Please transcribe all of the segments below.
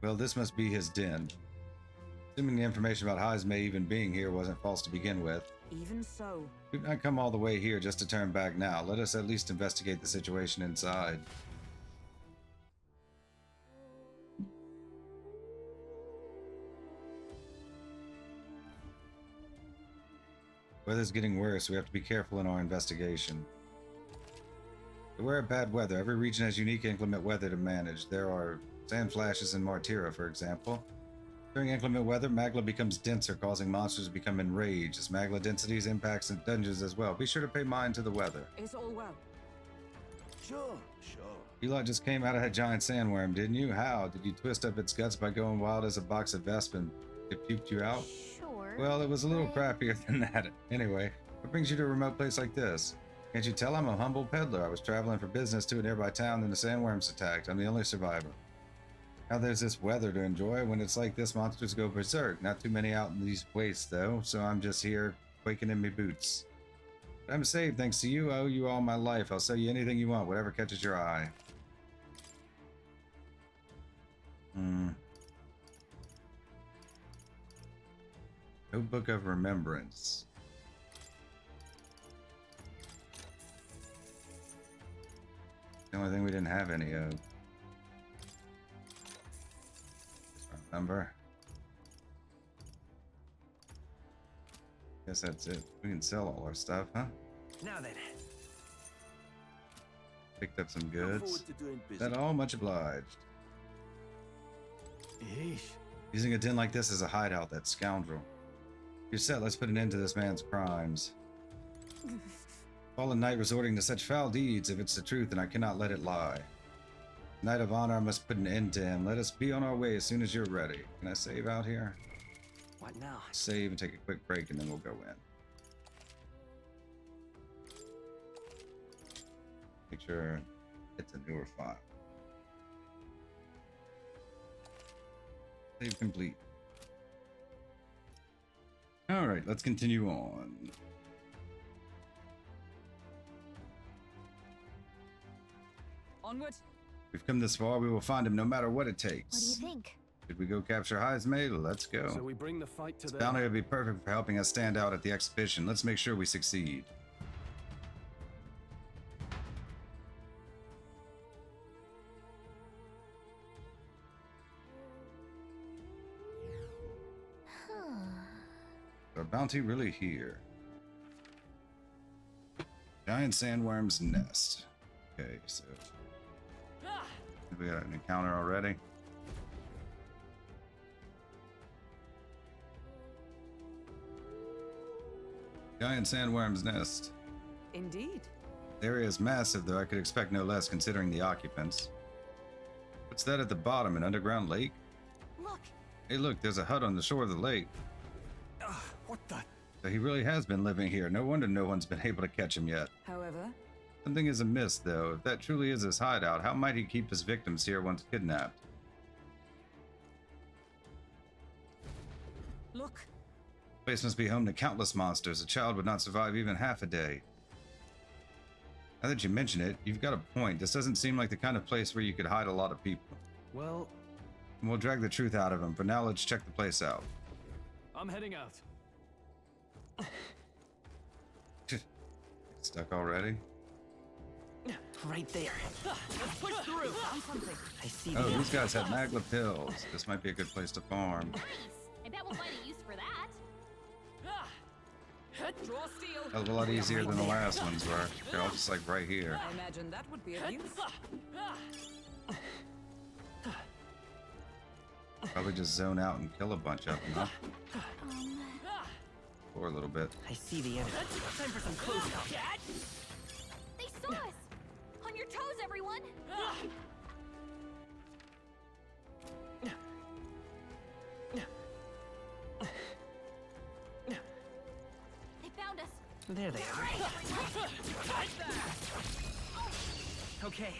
Well, this must be his den. Assuming the information about Heismay even being here wasn't false to begin with. Even so. We've not come all the way here just to turn back now. Let us at least investigate the situation inside. Weather's getting worse. We have to be careful in our investigation. Beware of bad weather. Every region has unique inclement weather to manage. There are sand flashes in Martira, for example. During inclement weather, magma becomes denser, causing monsters to become enraged. As magma densities impacts in dungeons as well. Be sure to pay mind to the weather. It's all well. Sure. You lot just came out of that giant sandworm, didn't you? How? Did you twist up its guts by going wild as a box of Vesp and it puked you out? Sure. Well, it was a little crappier than that. Anyway, what brings you to a remote place like this? Can't you tell I'm a humble peddler? I was traveling for business to a nearby town and the sandworms attacked. I'm the only survivor. Now there's this weather to enjoy. When it's like this, monsters go berserk. Not too many out in these wastes, though, so I'm just here quaking in me boots. But I'm saved thanks to you. I owe you all my life. I'll sell you anything you want, whatever catches your eye. Notebook of Remembrance. The only thing we didn't have any of. Remember? Guess that's it. We can sell all our stuff, huh? Now then. Picked up some Look goods. forward to doing Is that business. all? Much obliged. Yeesh. Using a den like this as a hideout, that scoundrel. You're set. Let's put an end to this man's crimes. Fallen knight resorting to such foul deeds. If it's the truth, then I cannot let it lie. Knight of honor, I must put an end to him. Let us be on our way as soon as you're ready. Can I save out here? What now? Save and take a quick break, and then we'll go in. Make sure it's a newer file. Save complete. All right, let's continue on. Onward. We've come this far. We will find him no matter what it What do takes. you think? Should we go capture Heismay? Let's go. So we bring the fight to This the bounty will be perfect for helping us stand out at the exhibition. Let's make sure we succeed. Is our bounty really here? Giant sandworm's nest. Okay, so we got an encounter already. Giant sandworm's nest. Indeed. The area is massive, though I could expect no less considering the occupants. What's that at the bottom? An underground lake? Look, Hey, look, there's a hut on the shore of the lake. What the? So he really has been living here. No wonder no one's been able to catch him yet. However, Something is amiss, though. If that truly is his hideout, how might he keep his victims here once kidnapped? look. The place must be home to countless monsters. A child would not survive even half a day. Now that you mention it, you've got a point. This doesn't seem like the kind of place where you could hide a lot of people. Well, And we'll drag the truth out of him. For now, let's check the place out. I'm heading out. Stuck already? Right there. Let's push through. Found something. I see Oh, the these guys have magma pills. This might be a good place to farm. nice. I bet we'll find a use for that. Draw steel. That was a lot easier than the last ones were. They're all just like right here. I imagine that would be of use. Probably just zone out and kill a bunch of them, huh? Or a little bit. I see the enemy. Time for some close up. They saw us. On your toes, everyone. They found us. There they are. Okay,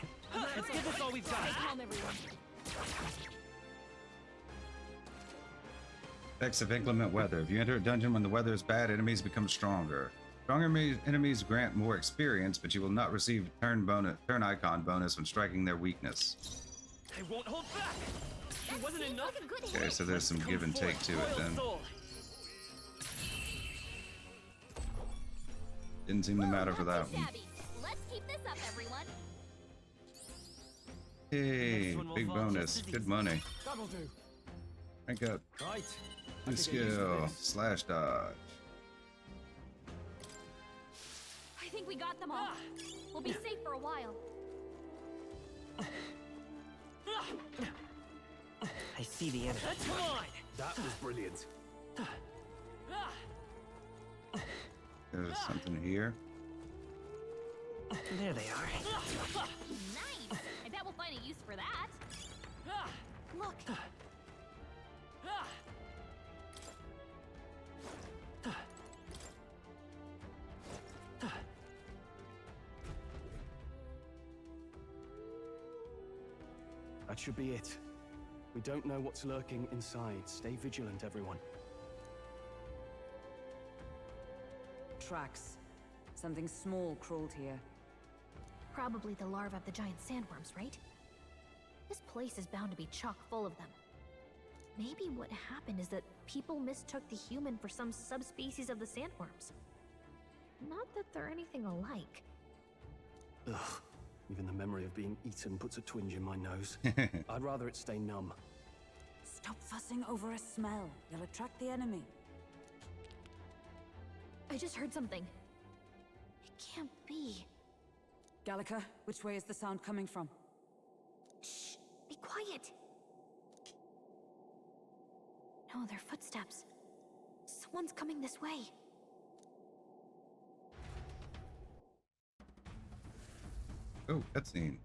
let's give this all we've got. Calm, everyone. Effects of inclement weather. If you enter a dungeon when the weather is bad, enemies become stronger. Stronger enemies grant more experience, but you will not receive turn icon bonus when striking their weakness. I won't hold back. It wasn't seems enough. like a good Okay, hit. so there's some give and take to it then. Didn't seem to matter for that one. Let's keep this up, everyone. Hey, Next one will big fall bonus. just as Good easy. money. That'll do. Rank up. Right. New skill. Slash dodge. I think we got them all. We'll be safe for a while. I see the enemy. Come on! That was brilliant. There's something here. There they are. Nice. I bet we'll find a use for that. Look. That should be it. We don't know what's lurking inside. Stay vigilant, everyone. Tracks. Something small crawled here. Probably the larvae of the giant sandworms, right? This place is bound to be chock full of them. Maybe what happened is that people mistook the human for some subspecies of the sandworms. Not that they're anything alike. Ugh. Even the memory of being eaten puts a twinge in my nose. I'd rather it stay numb. Stop fussing over a smell. You'll attract the enemy. I just heard something. It can't be. Gallica, which way is the sound coming from? Shh! Be quiet! No, they're footsteps. Someone's coming this way. Oh, cutscene.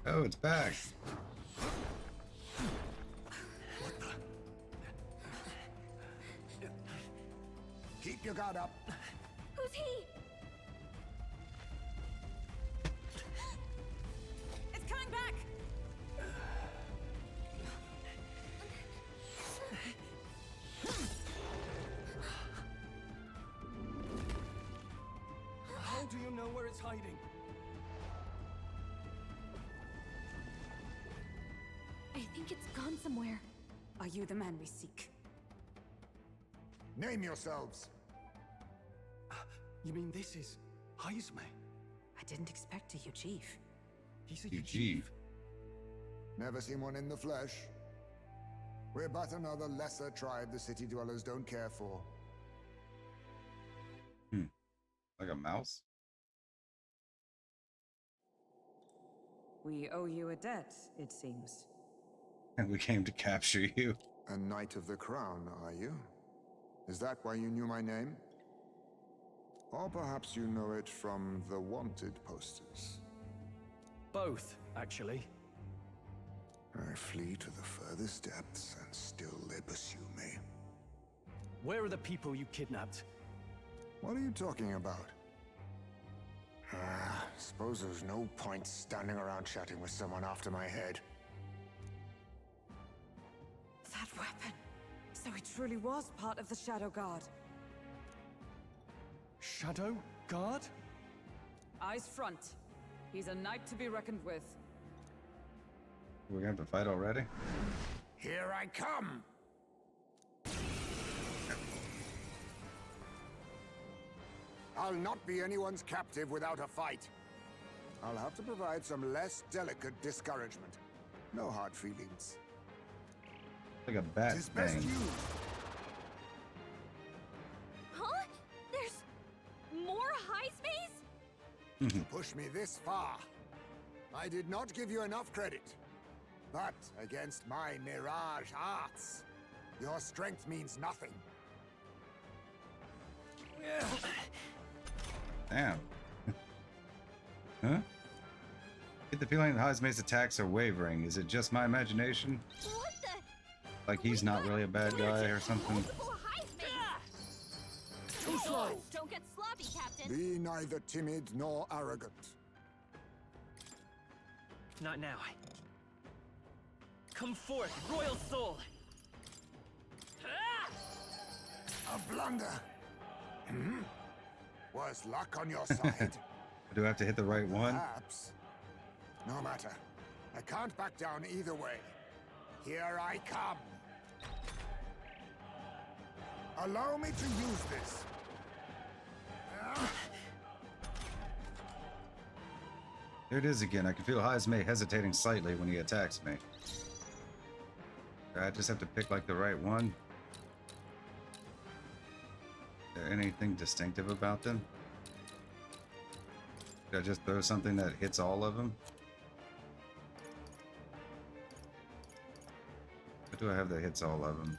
Oh, it's back. Keep your guard up. Who's he? It's coming back! How do you know where it's hiding? I think it's gone somewhere. Are you the man we seek? Name yourselves. You mean this is Heismay? I didn't expect a Eugief. He's a Eugief. Never seen one in the flesh. We're but another lesser tribe the city dwellers don't care for. Like a mouse? We owe you a debt, it seems. And we came to capture you. A Knight of the Crown, are you? Is that why you knew my name? Or perhaps you know it from the wanted posters. Both, actually. I flee to the furthest depths, and still they pursue me. Where are the people you kidnapped? What are you talking about? Suppose there's no point standing around chatting with someone after my head. That weapon. So it truly was part of the Shadow Guard. Shadow Guard? Eyes front. He's a knight to be reckoned with. We're gonna have to fight already? Here I come! I'll not be anyone's captive without a fight. I'll have to provide some less delicate discouragement. No hard feelings. Like a bat Tis best thing. you. Huh? There's more Heismays? To push me this far. I did not give you enough credit. But against my mirage arts, your strength means nothing. Damn. Huh? Get the feeling that Heismay's attacks are wavering. Is it just my imagination? What the? Like he's not really a bad guy or something? Multiple Heismays! Too slow. Don't get sloppy, Captain. Be neither timid nor arrogant. Not now. Come forth, royal soul! A blunder. Was luck on your side? Do I have to hit the right one? Perhaps. No matter. I can't back down either way. Here I come. Allow me to use this. There it is again. I can feel Heismay hesitating slightly when he attacks me. I just have to pick like the right one. Is there anything distinctive about them? Should I just throw something that hits all of them? What do I have that hits all of them?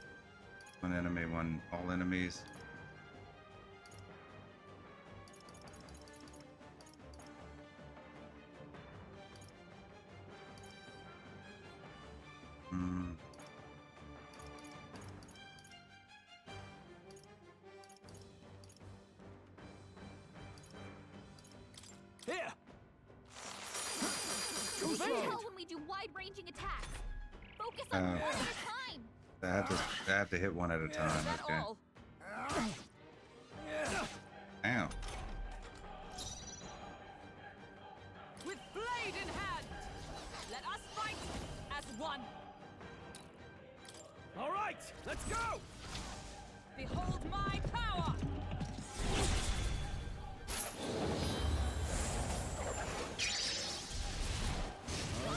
One enemy, one all enemies. Here. You can tell when we do wide-ranging attacks. Focus on one at a time. I have to hit one at a time. Is that Okay. all? Ow. With blade in hand, let us fight as one. All right, let's go. Behold my power!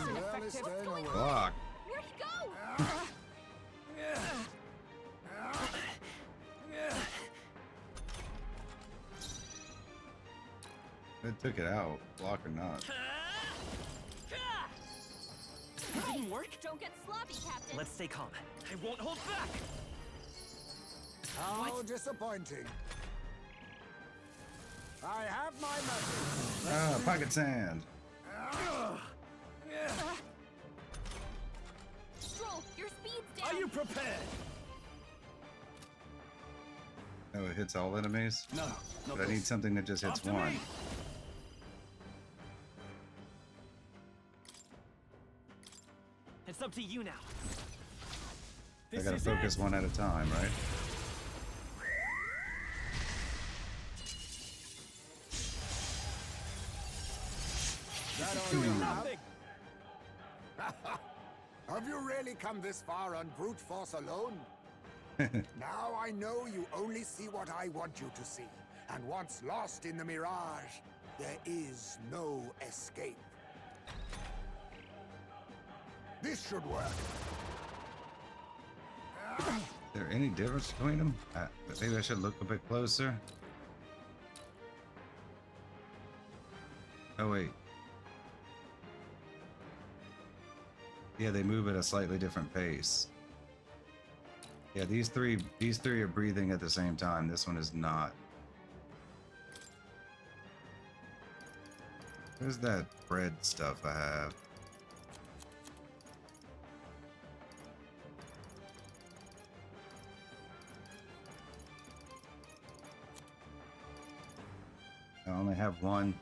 Ineffective. Block. Where'd he go? It took it out. Block or not. Didn't work. Don't get sloppy, Captain. Let's stay calm. I won't hold back. How disappointing. I have my message. Ah, pocket sand. Stroll, your speed's down. Are you prepared? Oh, it hits all enemies? No, not But I need this. something that just hits After one. me. It's up to you now. I This gotta is focus it. one at a time, right? That all you have? Nothing. Have you really come this far on brute force alone? Now I know you only see what I want you to see. And once lost in the mirage, there is no escape. This should work. Is there any difference between them? Maybe I should look a bit closer. Oh wait. Yeah, they move at a slightly different pace. Yeah, these three are breathing at the same time. This one is not. Where's that bread stuff I have? I only have one.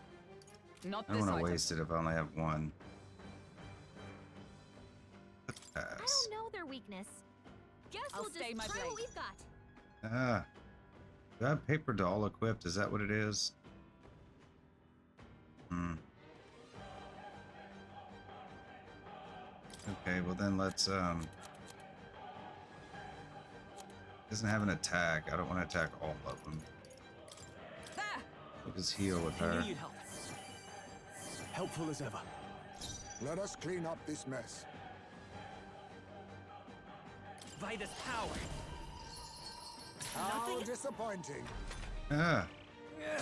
Not I this don't want to item. waste it if I only have one. I Pass. don't know their weakness. Guess I'll we'll stay just my try what blade. we've got. Ah. Do I have paper doll equipped? Is that what it is? Hmm. Okay, well then let's doesn't have an attack. I don't want to attack all of them. There! We'll just heal with I her. knew you'd help. Helpful as ever. Let us clean up this mess. By this power. How Nothing? disappointing. Ah,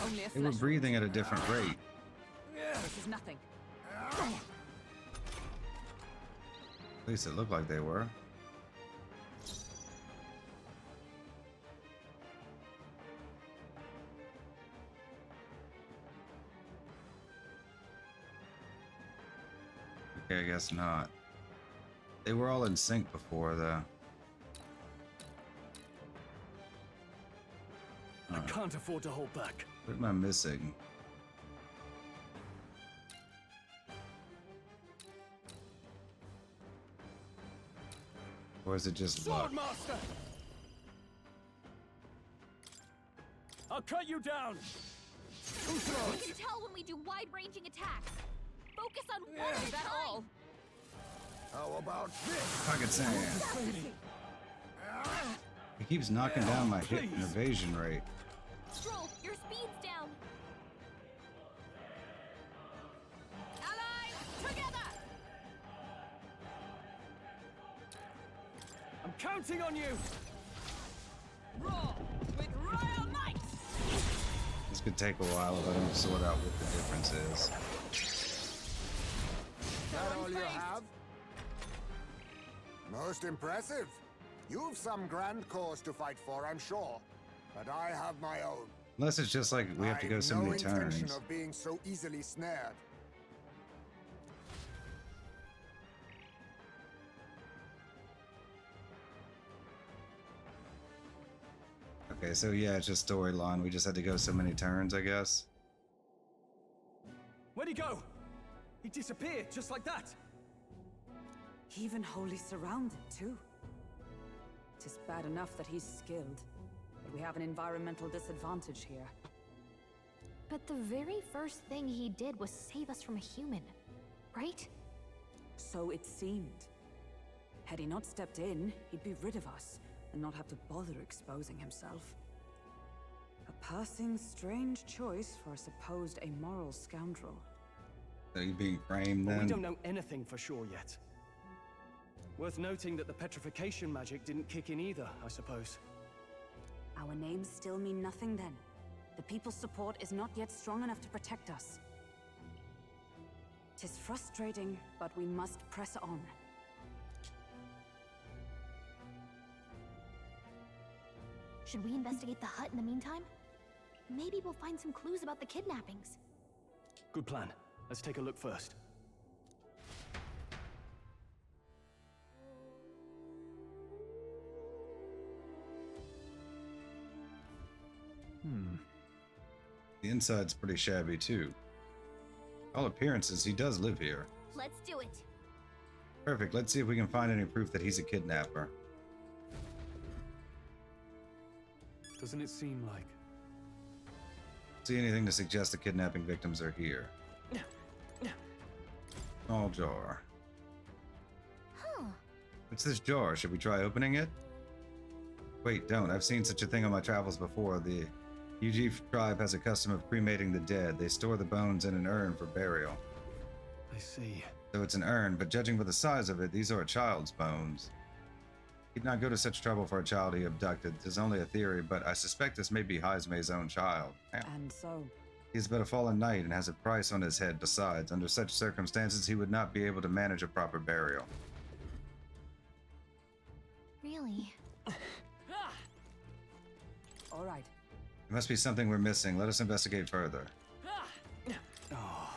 Only a they were flesh. breathing at a different rate. This is nothing. At least it looked like they were. Okay, I guess not. They were all in sync before, though. I can't afford to hold back. What am I missing? Or is it just luck? Swordmaster! I'll cut you down! You can tell when we do wide-ranging attacks. Focus on one at Is a that time. all? How about this? Pocket sand. He keeps knocking down my hit and evasion rate. Stroll, your speed's down. Allies, together! I'm counting on you! Roar with royal might! This could take a while if I don't sort out what the difference is. That all you have? Most impressive. You've some grand cause to fight for, I'm sure. But I have my own. Unless it's just like we have to go so many no intention turns. of being so easily snared. Okay, so yeah, it's just storyline. We just had to go so many turns, I guess. Where'd he go? He disappeared just like that. Even wholly surrounded, too. Tis bad enough that he's skilled, but we have an environmental disadvantage here. But the very first thing he did was save us from a human, right? So it seemed. Had he not stepped in, he'd be rid of us, and not have to bother exposing himself. A passing strange choice for a supposed amoral scoundrel. So you being framed But then? we don't know anything for sure yet. Worth noting that the petrification magic didn't kick in either, I suppose. Our names still mean nothing then. The people's support is not yet strong enough to protect us. 'Tis frustrating, but we must press on. Should we investigate the hut in the meantime? Maybe we'll find some clues about the kidnappings. Good plan. Let's take a look first. The inside's pretty shabby too. All appearances, he does live here. Let's do it. Perfect. Let's see if we can find any proof that he's a kidnapper. Doesn't it seem like... See anything to suggest the kidnapping victims are here? Small jar. Huh. What's this jar? Should we try opening it? Wait, don't. I've seen such a thing on my travels before. The Eugief tribe has a custom of cremating the dead. They store the bones in an urn for burial. I see. So it's an urn, but judging by the size of it, these are a child's bones. He'd not go to such trouble for a child he abducted. There's only a theory, but I suspect this may be Heismay's own child. And so, He is but a fallen knight and has a price on his head. Besides, under such circumstances, he would not be able to manage a proper burial. Really? all right. There must be something we're missing. Let us investigate further. Oh,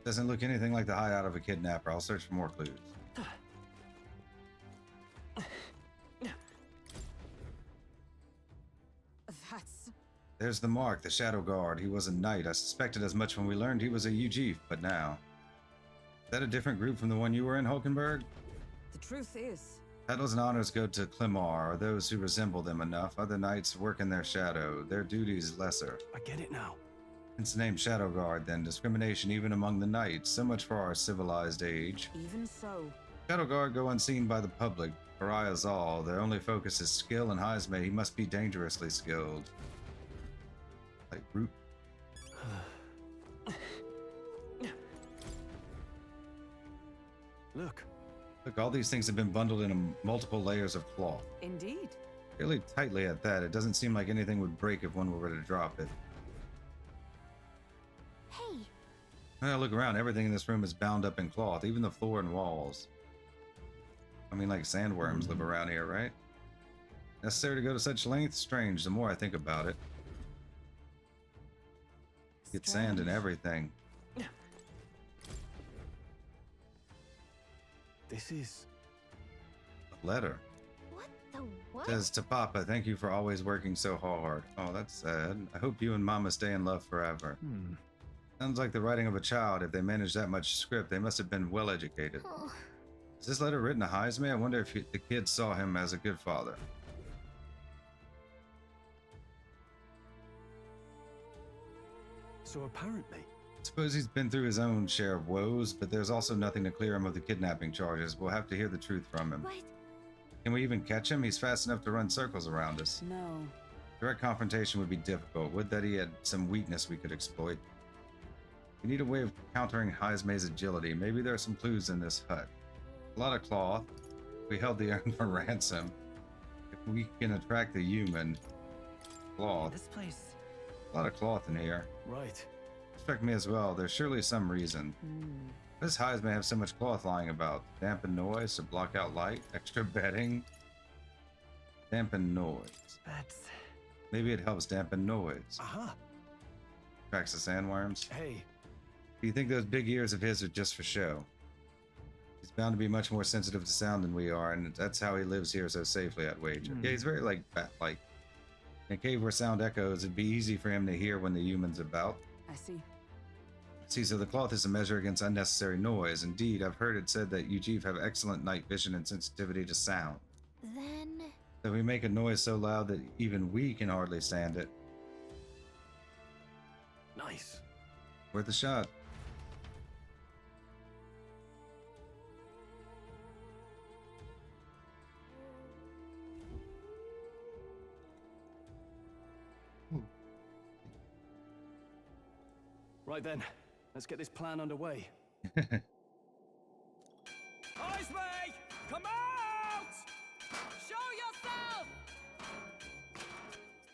Doesn't look anything like the hideout of a kidnapper. I'll search for more clues. That's... There's the mark, the Shadow Guard. He was a knight. I suspected as much when we learned he was a Eugief, but now... Is that a different group from the one you were in, Hulkenberg? The truth is, Titles and honors go to Clemar, or those who resemble them enough. Other knights work in their shadow. Their duties lesser. I get it now. Hence the name Shadow Guard, then. Discrimination even among the knights. So much for our civilized age. even so, Shadow Guard go unseen by the public. Pariahs all. Their only focus is skill, and Heismay, he must be dangerously skilled. Like Root. Look, Look, all these things have been bundled in multiple layers of cloth. indeed. Really tightly at that. It doesn't seem like anything would break if one were to drop it. Hey, Well, look around. Everything in this room is bound up in cloth, even the floor and walls. I mean, like sandworms live around here, right? Necessary to go to such lengths? Strange, the more I think about it. Get sand and everything. this is... A letter. what the what? Says to Papa, thank you for always working so hard. Oh, that's sad. I hope you and Mama stay in love forever. Sounds like the writing of a child. If they managed that much script, they must have been well educated. Oh, Is this letter written to Heismay? I wonder if the kids saw him as a good father. So apparently, Suppose he's been through his own share of woes, but there's also nothing to clear him of the kidnapping charges. We'll have to hear the truth from him. But Can we even catch him? He's fast enough to run circles around us. No. Direct confrontation would be difficult. Would that he had some weakness we could exploit. We need a way of countering Heismay's agility. Maybe there are some clues in this hut. A lot of cloth. We held the urn for ransom. If we can attract the human. Cloth. This place. A lot of cloth in here. Right. Struck me as well. There's surely some reason. This Heismay have so much cloth lying about. Dampen noise to block out light. Extra bedding. Dampen noise. That's. Maybe it helps dampen noise. Aha. Tracks the sandworms. Hey. Do you think those big ears of his are just for show? He's bound to be much more sensitive to sound than we are, and that's how he lives here so safely, I'd wager. Yeah, he's very like bat-like. In a cave where sound echoes, it'd be easy for him to hear when the human's about. I see. See, so the cloth is a measure against unnecessary noise. Indeed, I've heard it said that Eugief have excellent night vision and sensitivity to sound. then... So we make a noise so loud that even we can hardly stand it. Nice. Worth a shot. Right then, let's get this plan underway. Heismay! Come out! Show yourself!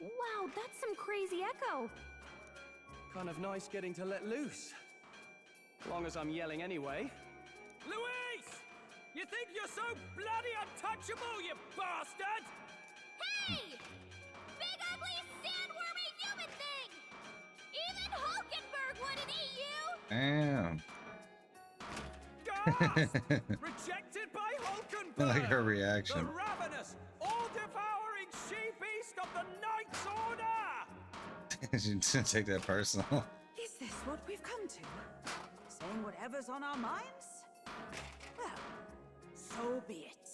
Wow, that's some crazy echo. Kind of nice getting to let loose. Long as I'm yelling anyway. Luis! You think you're so bloody untouchable, you bastard? Hey! Big ugly sandwormy human thing! Even Hulkenberg wouldn't eat you! Damn. Gasp! Rejected by Hulkenberg! I like her The reaction. ravenous, all-devouring she-beast of the Knight's Order! She didn't take that personal. Is this what we've come to? Saying whatever's on our minds? Well, so be it.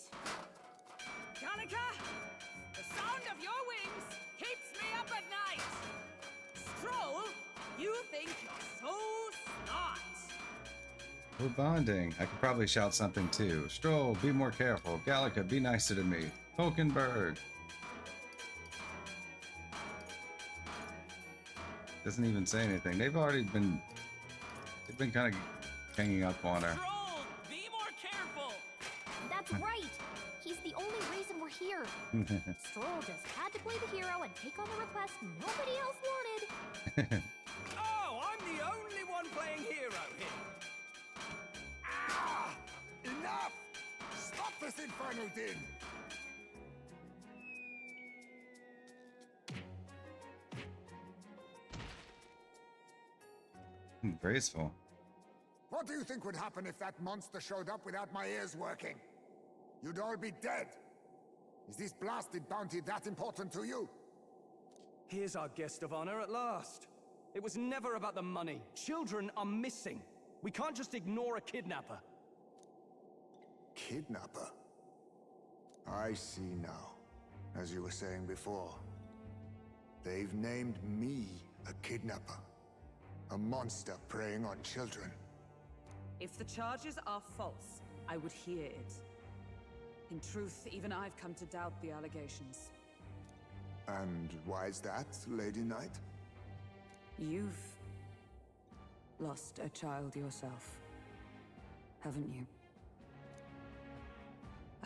Danica, the sound of your wings keeps me up at night. Stroll, you think you're so smart. We're bonding. I could probably shout something too. Stroll, be more careful. Gallica, be nicer to me. Hulkenberg. Doesn't even say anything. They've been kind of hanging up on her. Stroll, be more careful. That's right! He's the only reason we're here. Stroll just had to play the hero and take on the request nobody else wanted. Oh, I'm the only one playing hero here. Ah! Enough! Stop this infernal din! Graceful. What do you think would happen if that monster showed up without my ears working? You'd all be dead. Is this blasted bounty that important to you? Here's our guest of honor at last. It was never about the money. Children are missing. We can't just ignore a kidnapper. Kidnapper? I see now. As you were saying before, they've named me a kidnapper. A monster preying on children. If the charges are false, I would hear it. In truth, even I've come to doubt the allegations. And why's that, Lady Knight? You've lost a child yourself, haven't you?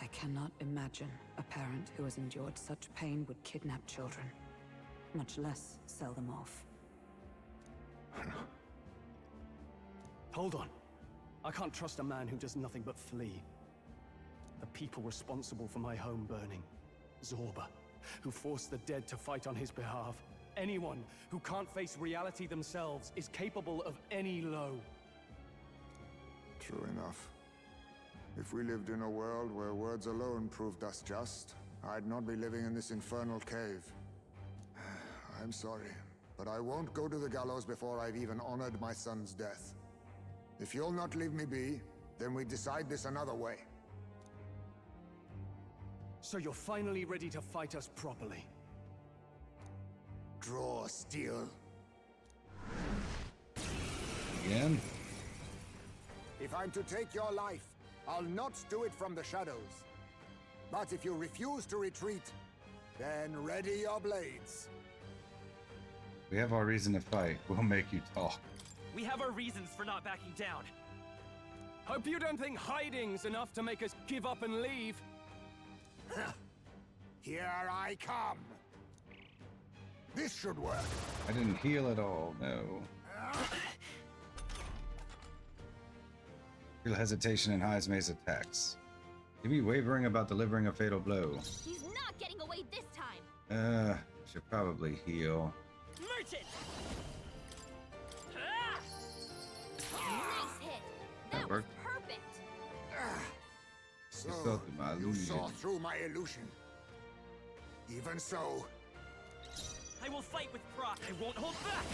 I cannot imagine a parent who has endured such pain would kidnap children, much less sell them off. Hold on. I can't trust a man who does nothing but flee. The people responsible for my home burning. Zorba, who forced the dead to fight on his behalf. Anyone who can't face reality themselves is capable of any low. True enough. If we lived in a world where words alone proved us just, I'd not be living in this infernal cave. I'm sorry, but I won't go to the gallows before I've even honored my son's death. If you'll not leave me be, then we decide this another way. So you're finally ready to fight us properly. Draw steel. Again? If I'm to take your life, I'll not do it from the shadows. But if you refuse to retreat, then ready your blades. We have our reason to fight. We'll make you talk. We have our reasons for not backing down. Hope you don't think hiding's enough to make us give up and leave. Here I come. This should work. I didn't heal at all, no. Feel hesitation in Heismay's attacks. You be wavering about delivering a fatal blow. He's not getting away this time. Should probably heal. Merchant! Nice hit. That That was worked. perfect. So, You saw through my you illusion. saw through my illusion. Even so, I will fight with pride. I won't hold back.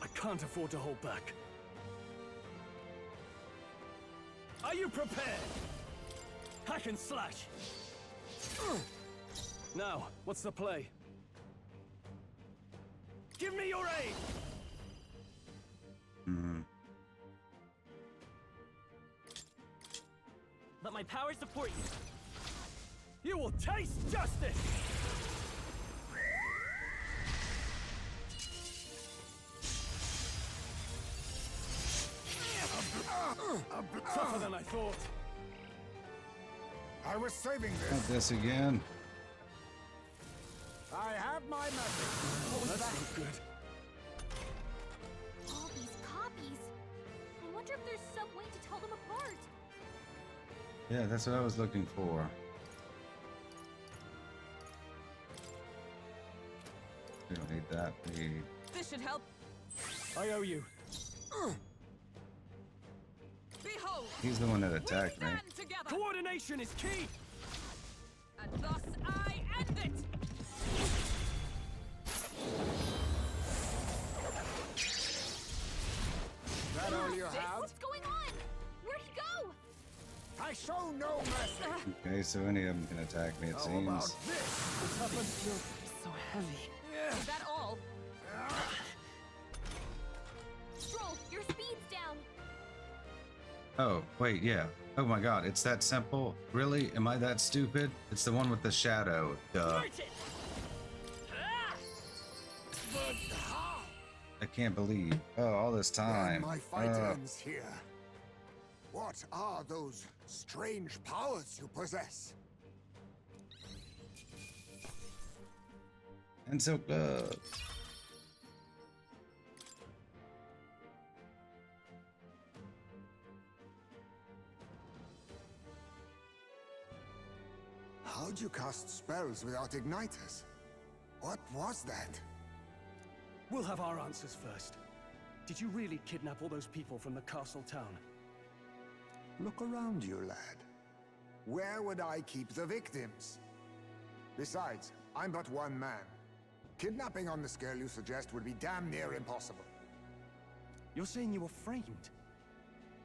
I can't afford to hold back. Are you prepared? Hack and slash. Now, what's the play? Give me your aid! Let my power support you. You will taste justice! Tougher than I thought. I was saving Not this. this again. I have my message. What was That's that? not good. All these copies. I wonder if there's some way to tell them apart. Yeah, that's what I was looking for. We don't need that. This should help. I owe you. Behold, He's the one that we attacked me. stand together, Coordination is key! and thus I end it. That all you This- have? What's going on? Where'd he go? I show no mercy. Okay, so any of them can attack me, it How seems. about this? What's happened? So heavy. Is that all? Stroll, your speed's down. Oh, wait, yeah. Oh my god, it's that simple? Really? Am I that stupid? It's the one with the shadow. Duh. Merchant! But how? I can't believe. Oh, all this Then time. my fight ends here. What are those strange powers you possess? And so gloves. How'd you cast spells without igniters? What was that? We'll have our answers first. Did you really kidnap all those people from the castle town? Look around you, lad. Where would I keep the victims? Besides, I'm but one man. Kidnapping on the scale you suggest would be damn near impossible. You're saying you were framed?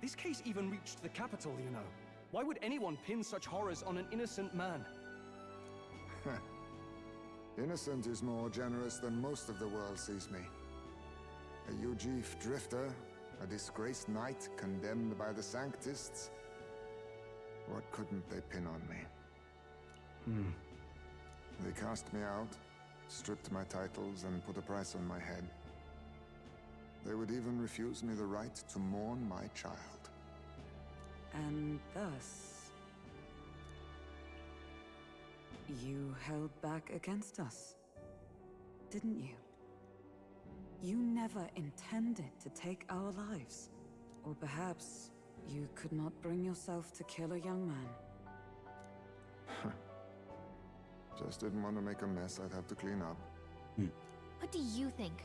This case even reached the capital, you know. Why would anyone pin such horrors on an innocent man? Innocent is more generous than most of the world sees me. A Eugief drifter, a disgraced knight condemned by the Sanctists. What couldn't they pin on me? They cast me out, stripped my titles, and put a price on my head. They would even refuse me the right to mourn my child. And thus, you held back against us, didn't you? You never intended to take our lives. Or perhaps you could not bring yourself to kill a young man. Just didn't want to make a mess I'd have to clean up. What do you think?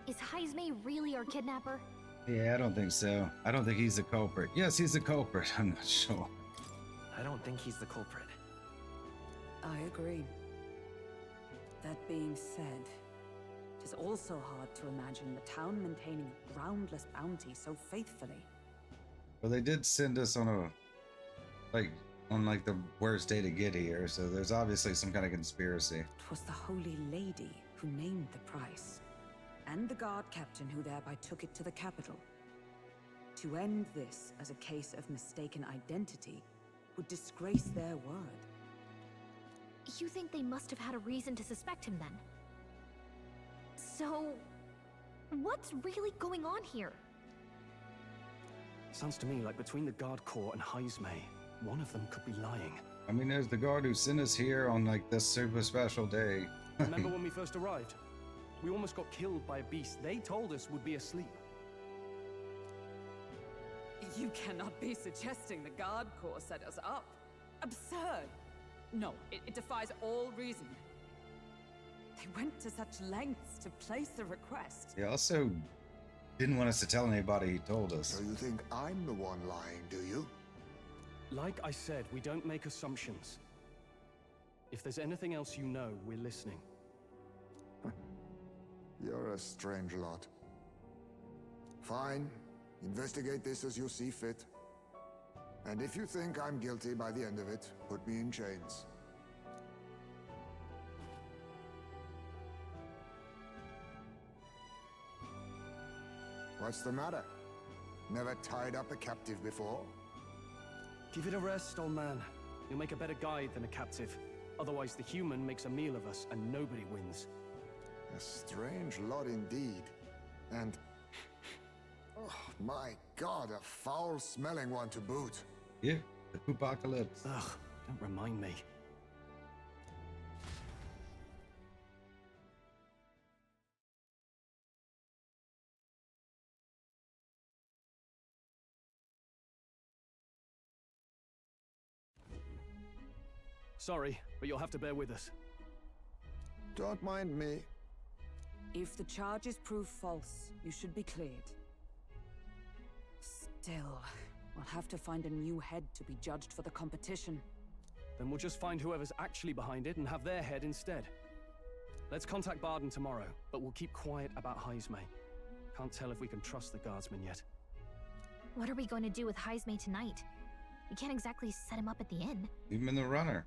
Is Heismay really our kidnapper? Yeah, I don't think so. I don't think he's the culprit. Yes, he's the culprit. I'm not sure. I don't think he's the culprit. I agree. That being said, it is also hard to imagine the town maintaining a groundless bounty so faithfully. Well, they did send us on a, on the worst day to get here, so there's obviously some kind of conspiracy. It was the Holy Lady who named the price. and the guard captain who thereby took it to the capital. To end this as a case of mistaken identity would disgrace their word. You think they must have had a reason to suspect him then? So, what's really going on here? Sounds to me like between the Guard Corps and Heismay, one of them could be lying. I mean, there's the guard who sent us here on like this super special day. Remember when we first arrived? We almost got killed by a beast they told us would be asleep. You cannot be suggesting the Guard Corps set us up. Absurd. No, it defies all reason. They went to such lengths to place the request. He also didn't want us to tell anybody he told us. So you think I'm the one lying, do you? Like I said, we don't make assumptions. If there's anything else you know, we're listening. You're a strange lot. Fine. Investigate this as you see fit. And if you think I'm guilty by the end of it, put me in chains. What's the matter? Never tied up a captive before? Give it a rest, old man. You'll make a better guide than a captive. Otherwise, the human makes a meal of us, and nobody wins. A strange lot indeed. And... oh, my God, a foul-smelling one to boot. Yeah, the poopocalypse. Ugh, don't remind me. Sorry, but you'll have to bear with us. Don't mind me. If the charges prove false, you should be cleared. Still, we'll have to find a new head to be judged for the competition. Then we'll just find whoever's actually behind it and have their head instead. Let's contact Bardon tomorrow, but we'll keep quiet about Heismay. Can't tell if we can trust the guardsman yet. What are we going to do with Heismay tonight? We can't exactly set him up at the inn. Leave him in the runner.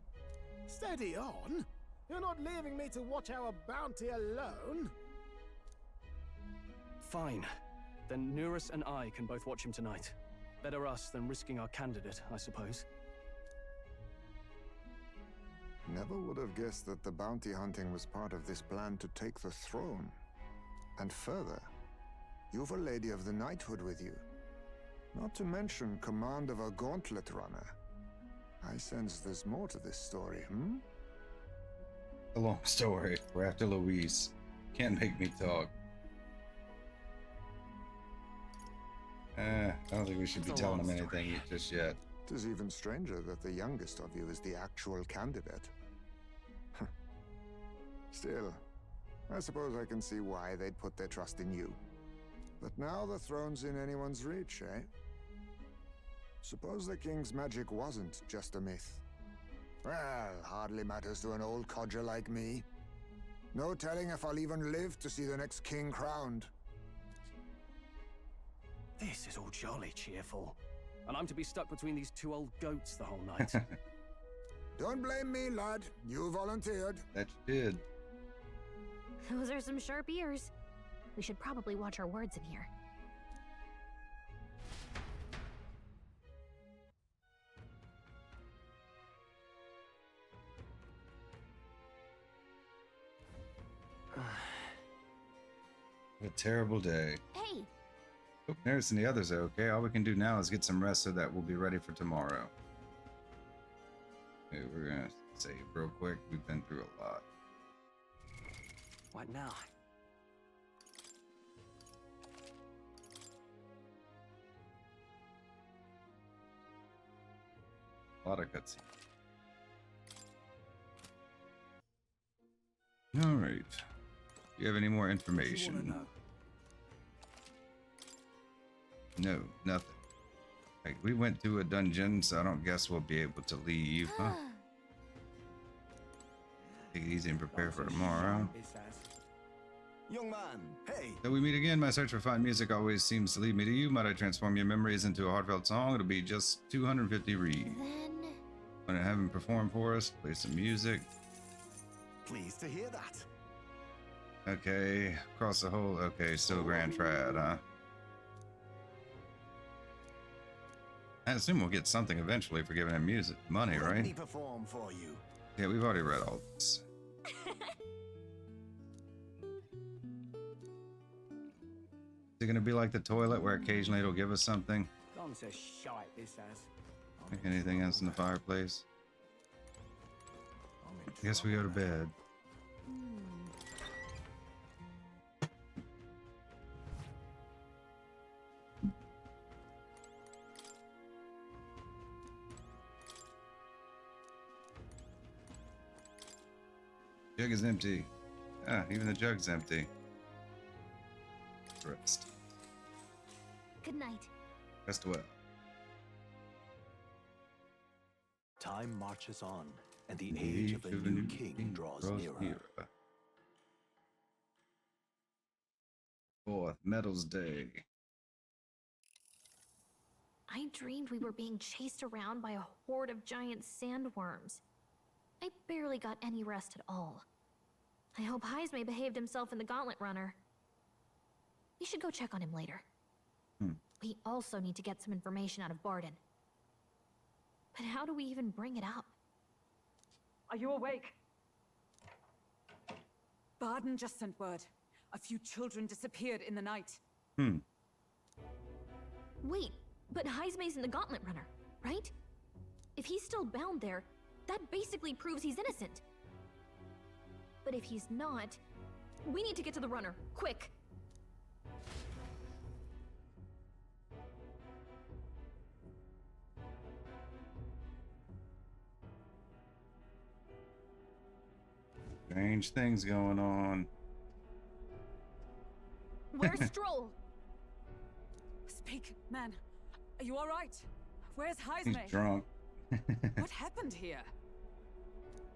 Steady on. You're not leaving me to watch our bounty alone. Fine. Then Neuras and I can both watch him tonight. Better us than risking our candidate, I suppose. Never would have guessed that the bounty hunting was part of this plan to take the throne. And further, you've a Lady of the Knighthood with you. Not to mention command of a gauntlet runner. I sense there's more to this story, hmm? A long story. We're after Louise. Can't make me talk. I don't think we should be telling him anything just yet. It is even stranger that the youngest of you is the actual candidate. Still, I suppose I can see why they'd put their trust in you. But now the throne's in anyone's reach, eh? Suppose the king's magic wasn't just a myth. Well, hardly matters to an old codger like me. No telling if I'll even live to see the next king crowned. This is all jolly cheerful. And I'm to be stuck between these two old goats the whole night. Don't blame me, lad. You volunteered. That you did. Those are some sharp ears. We should probably watch our words in here. What a terrible day. Hey! Hope Neuras and the others are okay. All we can do now is get some rest so that we'll be ready for tomorrow. Okay, we're gonna save real quick. We've been through a lot. What now? A lot of cutscenes. All right. Do you have any more information? No, nothing. Like, we went through a dungeon, so I don't guess we'll be able to leave, huh? Take it easy and prepare for tomorrow. Young man, hey! Till we meet again, my search for fine music always seems to lead me to you. Might I transform your memories into a heartfelt song? It'll be just 250 read. Then... Want to have him perform for us? Play some music. Pleased to hear that. Okay, across the whole. Okay, still Grand Trad, huh? I assume we'll get something eventually for giving him money, Let right? me perform for you. Yeah, we've already read all this. Is it gonna be like the toilet where occasionally it'll give us something? Gone to shite, this has. Like anything else in the fireplace? I guess we go to bed. Jug is empty. Ah, even the jug's empty. Rest. Good night. Rest well. Time marches on, and the age of a new king draws nearer. 4th Metals Day. I dreamed we were being chased around by a horde of giant sandworms. I barely got any rest at all. I hope Heismay behaved himself in the Gauntlet Runner. We should go check on him later. We also need to get some information out of Bardon. But how do we even bring it up? Are you awake? Bardon just sent word. A few children disappeared in the night. Wait, but Heismay's in the Gauntlet Runner, right? If he's still bound there, that basically proves he's innocent. But if he's not, we need to get to the runner, quick! Strange things going on. Where's Stroll? Speak, man. Are you alright? Where's He's Heismay? drunk. What happened here?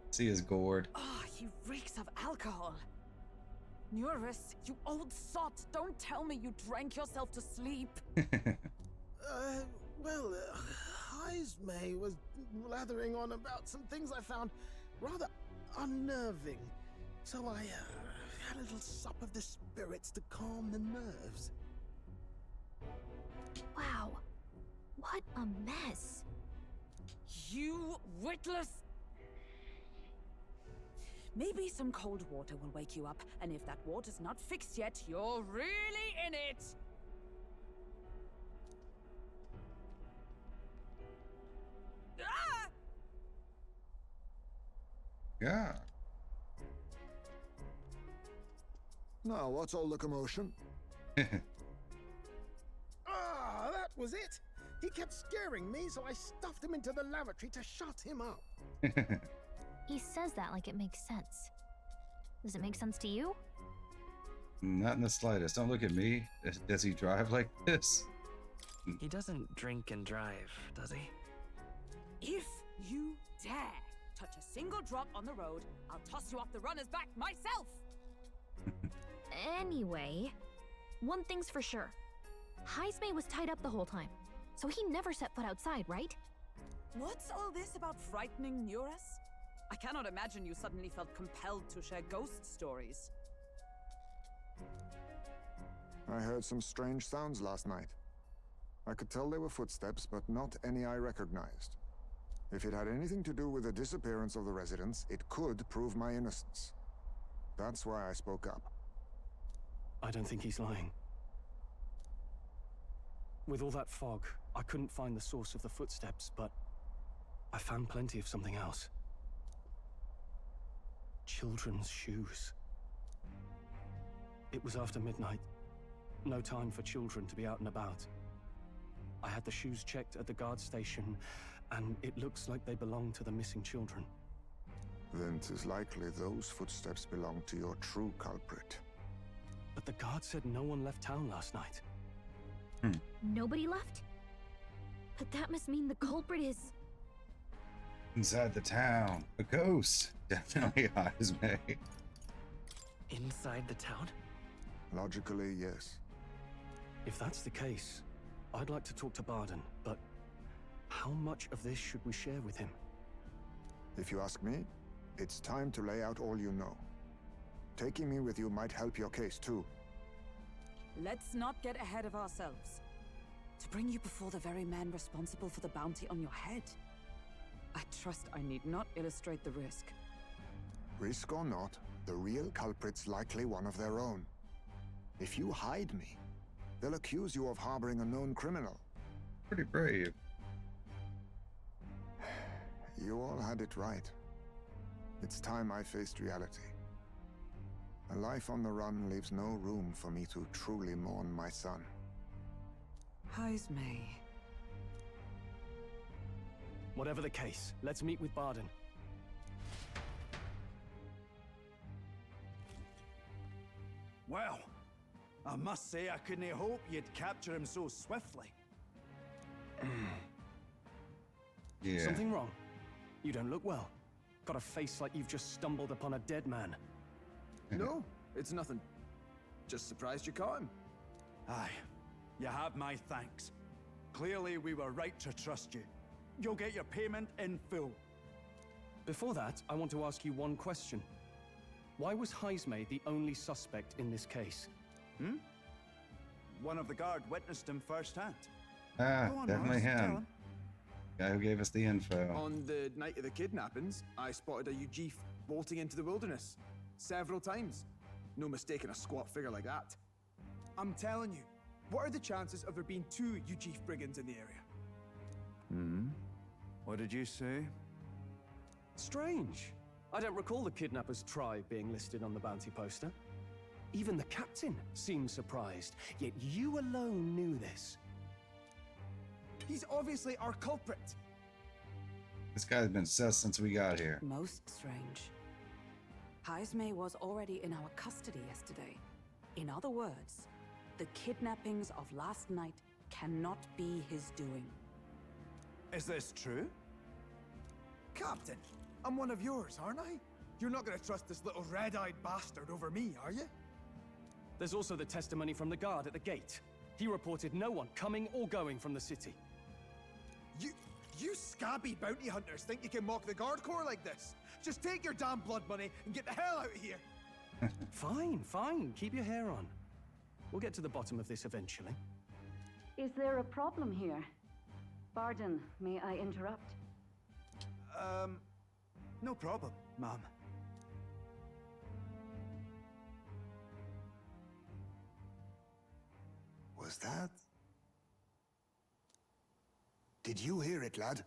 See his gourd. Oh, he reeks of alcohol. Neuras, you old sot, don't tell me you drank yourself to sleep. Well, Heismay was blathering on about some things I found rather unnerving. So I had a little sup of the spirits to calm the nerves. Wow, what a mess. You witless... Maybe some cold water will wake you up, and if that water's not fixed yet, you're really in it! Ah! Yeah. Now, what's all the commotion? Ah, that was it! He kept scaring me, so I stuffed him into the lavatory to shut him up. He says that like it makes sense. Does it make sense to you? Not in the slightest. Don't look at me. Does he drive like this? He doesn't drink and drive, does he? If you dare touch a single drop on the road, I'll toss you off the runner's back myself! Anyway, one thing's for sure. Heismay was tied up the whole time, so he never set foot outside, right? What's all this about frightening Neuras? I cannot imagine you suddenly felt compelled to share ghost stories. I heard some strange sounds last night. I could tell they were footsteps, but not any I recognized. If it had anything to do with the disappearance of the residents, it could prove my innocence. That's why I spoke up. I don't think he's lying. With all that fog, I couldn't find the source of the footsteps, but I found plenty of something else. Children's shoes. It was after midnight. No time for children to be out and about. I had the shoes checked at the guard station, and it looks like they belong to the missing children. Then 'tis likely those footsteps belong to your true culprit. But the guard said no one left town last night. Nobody left? But that must mean the culprit is... Inside the town. A ghost. Definitely Heismay. Inside the town? Logically, yes. If that's the case, I'd like to talk to Bardon, but how much of this should we share with him? If you ask me, it's time to lay out all you know. Taking me with you might help your case too. Let's not get ahead of ourselves. To bring you before the very man responsible for the bounty on your head. I trust I need not illustrate the risk. Risk or not, the real culprit's likely one of their own. If you hide me, they'll accuse you of harboring a known criminal. Pretty brave. You all had it right. It's time I faced reality. A life on the run leaves no room for me to truly mourn my son. Heismay. Whatever the case, let's meet with Bardon. Well, I must say I couldn't hope you'd capture him so swiftly. Yeah. Something wrong? You don't look well. Got a face like you've just stumbled upon a dead man. No, it's nothing. Just surprised you caught him. Aye, you have my thanks. Clearly we were right to trust you. You'll get your payment in full. Before that, I want to ask you one question. Why was Heismay the only suspect in this case? One of the guard witnessed him firsthand. Ah, Go on, definitely Neuras, tell him. Guy who gave us the info. On the night of the kidnappings, I spotted a Eugief bolting into the wilderness. Several times. No mistaking a squat figure like that. I'm telling you, what are the chances of there being two Eugief brigands in the area? What did you say? Strange. I don't recall the kidnappers' tribe being listed on the bounty poster. Even the captain seemed surprised, yet you alone knew this. He's obviously our culprit. This guy's been sus since we got here. Most strange. Heismay was already in our custody yesterday. In other words, the kidnappings of last night cannot be his doing. Is this true? Captain, I'm one of yours, aren't I? You're not gonna trust this little red-eyed bastard over me, are you? There's also the testimony from the guard at the gate. He reported no one coming or going from the city. You scabby bounty hunters think you can mock the guard corps like this? Just take your damn blood money and get the hell out of here! Fine. Keep your hair on. We'll get to the bottom of this eventually. Is there a problem here? Bardon, may I interrupt? No problem, ma'am. Was that? Did you hear it, lad?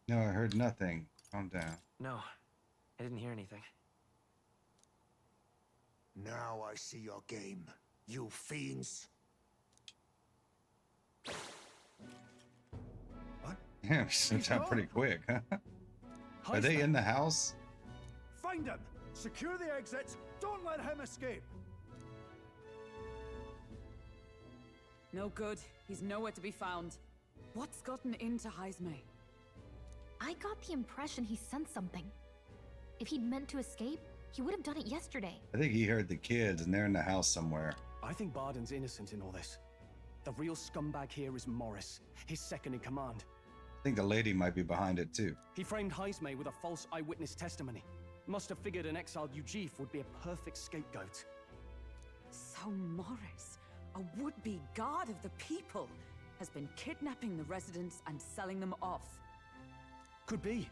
No, I heard nothing. Calm down. No, I didn't hear anything. Now I see your game, you fiends. What? Yeah, we slipped out pretty quick, huh? Are they in the house? Find him! Secure the exits! Don't let him escape! No good. He's nowhere to be found. What's gotten into Heismay? I got the impression he sensed something. If he'd meant to escape, he would have done it yesterday. I think he heard the kids and they're in the house somewhere. I think Bardon's innocent in all this. The real scumbag here is Morris, his second in command. I think the lady might be behind it too. He framed Heismay with a false eyewitness testimony. Must have figured an exiled Eugief would be a perfect scapegoat. So Morris, a would-be guard of the people, has been kidnapping the residents and selling them off. Could be.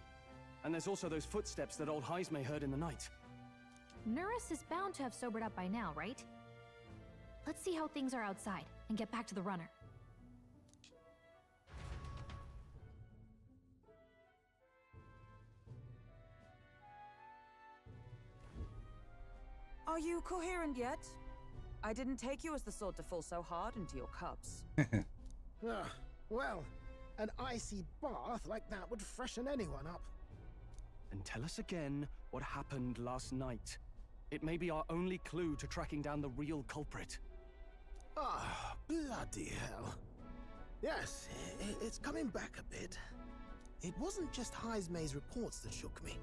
And there's also those footsteps that old Heismay heard in the night. Neuras is bound to have sobered up by now, right? Let's see how things are outside and get back to the runner. Are you coherent yet? I didn't take you as the sort to fall so hard into your cups. Well, an icy bath like that would freshen anyone up. And tell us again what happened last night. It may be our only clue to tracking down the real culprit. Ah, bloody hell. Yes, it's coming back a bit. It wasn't just Heismay's reports that shook me.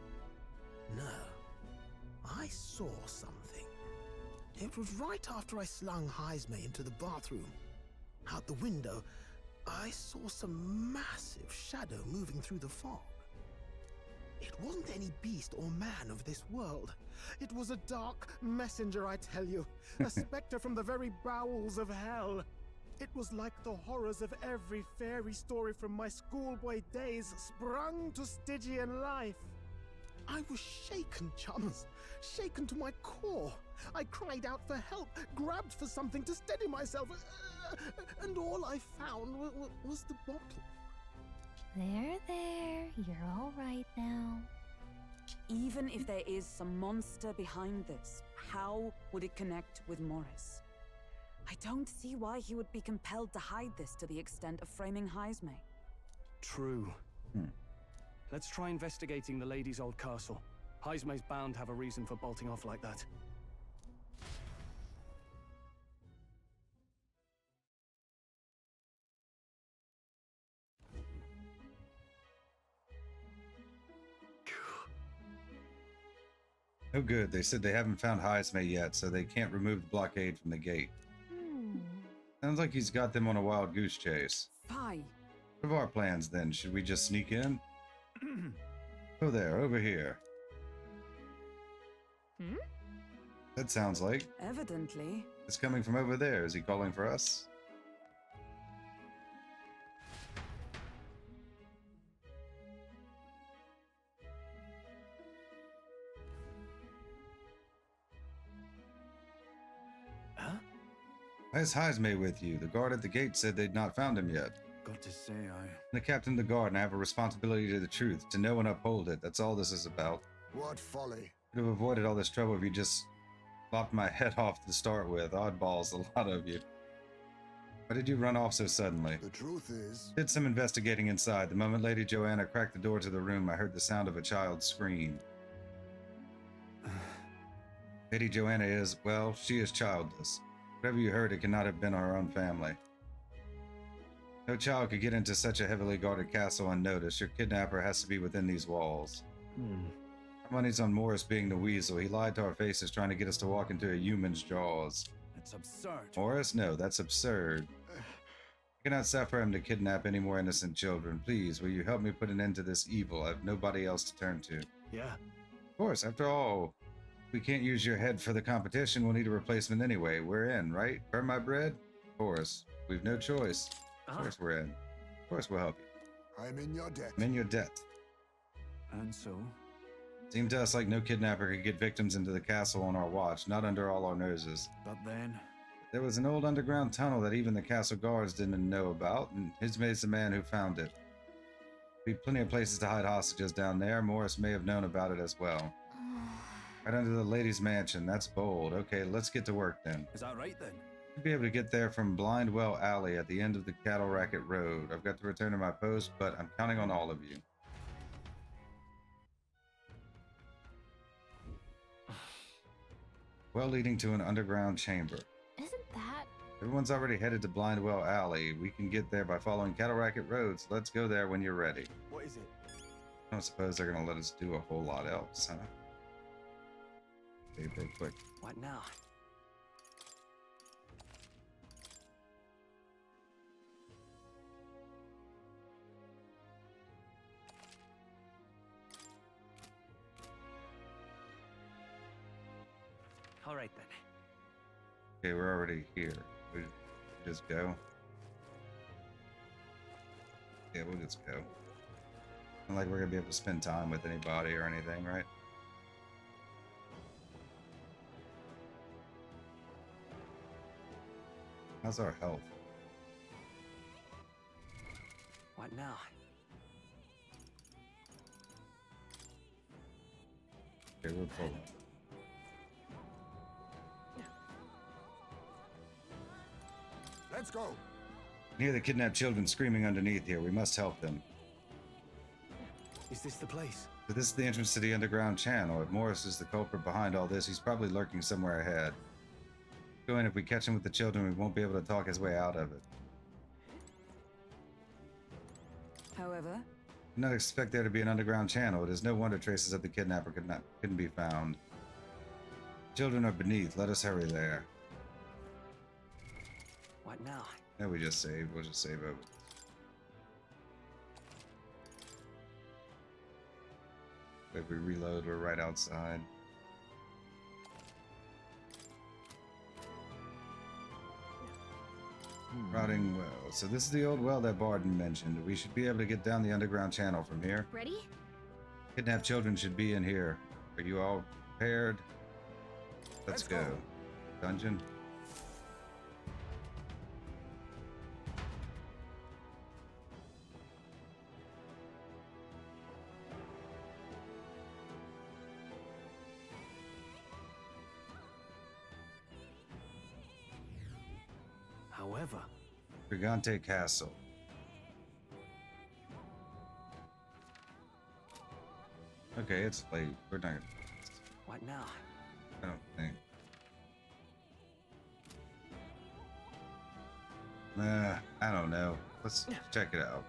No, I saw something. It was right after I slung Heismay into the bathroom. Out the window, I saw some massive shadow moving through the fog. It wasn't any beast or man of this world. It was a dark messenger, I tell you. A specter from the very bowels of hell. It was like the horrors of every fairy story from my schoolboy days sprung to Stygian life. I was shaken, chums. Shaken to my core. I cried out for help, grabbed for something to steady myself, and all I found was the bottle. There. You're all right now. Even if there is some monster behind this, how would it connect with Morris? I don't see why he would be compelled to hide this to the extent of framing Heismay. True. Let's try investigating the lady's old castle. Heismay's bound to have a reason for bolting off like that. Oh good, they said they haven't found Heismay yet, so they can't remove the blockade from the gate. Sounds like he's got them on a wild goose chase. Fie. What are our plans then? Should we just sneak in? Oh there, over here. That sounds like... Evidently. It's coming from over there. Is he calling for us? Why is Heismay with you? The guard at the gate said they'd not found him yet. Got to say, I'm the captain of the guard, and I have a responsibility to the truth, to know and uphold it. That's all this is about. What folly. Could have avoided all this trouble if you just lopped my head off to start with. Oddballs, a lot of you. Why did you run off so suddenly? The truth is... Did some investigating inside. The moment Lady Joanna cracked the door to the room, I heard the sound of a child's scream. Lady Joanna is, well, she is childless. Whatever you heard, it cannot have been our own family. No child could get into such a heavily guarded castle unnoticed. Your kidnapper has to be within these walls. Our money's on Morris being the weasel. He lied to our faces trying to get us to walk into a human's jaws. That's absurd. Morris? No, that's absurd. I cannot suffer him to kidnap any more innocent children. Please, will you help me put an end to this evil? I have nobody else to turn to. Yeah. Of course, after all, if we can't use your head for the competition, we'll need a replacement anyway. We're in, right? Burn my bread? Of course. We've no choice. Of course we're in. Of course we'll help you. I'm in your debt. I'm in your debt. And so? Seemed to us like no kidnapper could get victims into the castle on our watch, not under all our noses. But then? There was an old underground tunnel that even the castle guards didn't know about, and Heismay's the man who found it. There'd be plenty of places to hide hostages down there. Morris may have known about it as well. Right under the lady's mansion. That's bold. Okay, let's get to work then. Is that right then? You'll be able to get there from Blindwell Alley at the end of the Cattle Racket Road. I've got to return to my post, but I'm counting on all of you. Well, leading to an underground chamber. Isn't that... Everyone's already headed to Blindwell Alley. We can get there by following Cattle Racket Road, so let's go there when you're ready. What is it? I don't suppose they're going to let us do a whole lot else, huh? Okay, real quick. What now? All right then. Okay, we're already here. We just go. Yeah, we'll just go. Not like we're gonna be able to spend time with anybody or anything, right? How's our health? What now? Okay, we're full. Let's go. Near the kidnapped children screaming underneath here. We must help them. Is this the place? So this is the entrance to the underground channel. If Morris is the culprit behind all this, he's probably lurking somewhere ahead. Go in. If we catch him with the children, we won't be able to talk his way out of it. However, Do not expect there to be an underground channel. It is no wonder traces of the kidnapper couldn't be found. Children are beneath. Let us hurry there. What now? No, we just save. We'll just save over. If we reload, we're right outside. Rotting well. So this is the old well that Bardon mentioned. We should be able to get down the underground channel from here. Ready? Kidnapped children should be in here. Are you all prepared? Let's go. Dungeon. However, Brigante Castle. Okay, it's late. We're not. What now? I don't think. I don't know. Let's check it out.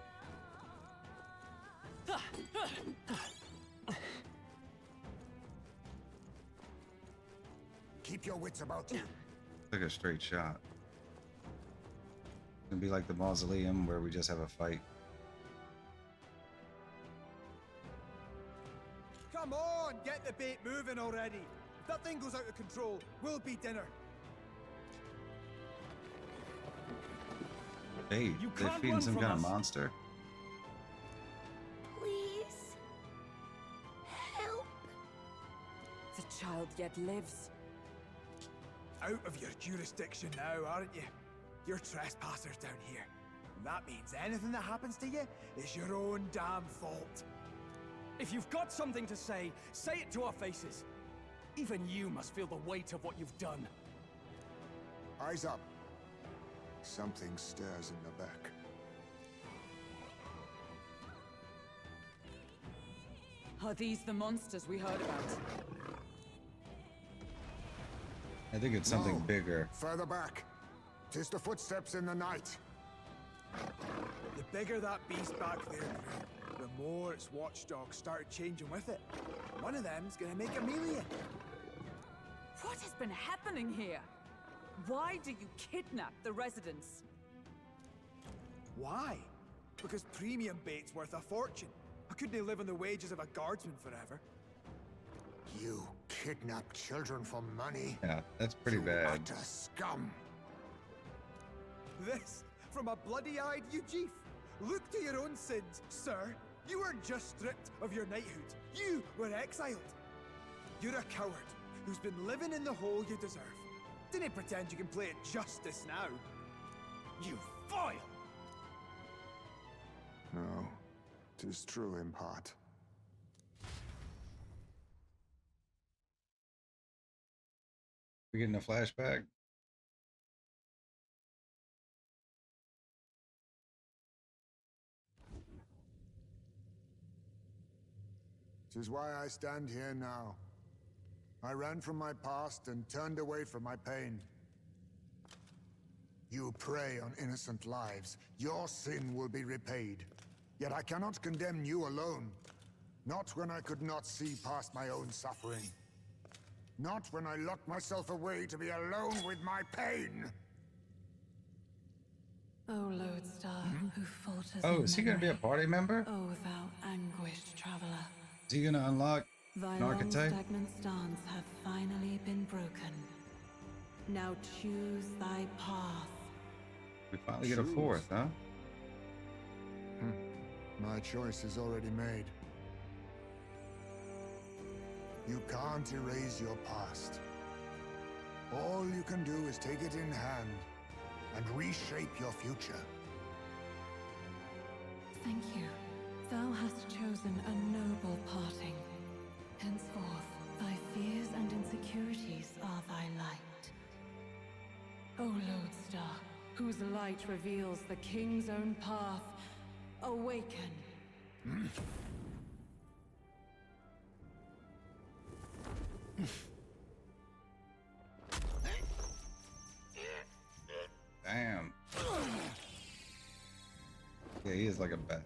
Keep your wits about you. Took a straight shot. It's gonna be like the mausoleum where we just have a fight. Come on, get the bait moving already. If that thing goes out of control, we'll be dinner. Hey, they're feeding some kind of monster. Please. Help. The child yet lives. Out of your jurisdiction now, aren't you? You're trespassers down here. And that means anything that happens to you is your own damn fault. if you've got something to say it to our faces. Even you must feel the weight of what you've done. Eyes up. Something stirs in the back. Are these the monsters we heard about? I think it's something No, bigger. Further back. 'Tis the footsteps in the night. The bigger that beast back there grew, the more its watchdogs started changing with it. One of them's gonna make a meal of you. What has been happening here? Why do you kidnap the residents? Why? Because premium bait's worth a fortune. I couldn't live on the wages of a guardsman forever. You kidnap children for money? Yeah, that's pretty bad. Utter scum. This from a bloody-eyed Eugief. Look to your own sins, sir. You weren't just stripped of your knighthood. You were exiled. You're a coward who's been living in the hole you deserve. Didn't pretend you can play at justice now. You vile! No, 'tis true in part. We getting a flashback? Tis why I stand here now. I ran from my past and turned away from my pain. You prey on innocent lives. Your sin will be repaid. Yet I cannot condemn you alone. Not when I could not see past my own suffering. Not when I locked myself away to be alone with my pain. O lodestar, who falters Oh, in is he gonna be a memory. party member? O thou anguished traveler. Is he gonna unlock Thy an archetype? long stagnant stance hath finally been broken. Now choose thy path. We finally get a fourth, huh? My choice is already made. You can't erase your past. All you can do is take it in hand and reshape your future. Thank you. Thou hast chosen a noble parting. Henceforth, thy fears and insecurities are thy light. O lodestar, whose light reveals the king's own path, awaken. Damn. Yeah, he is like a bat.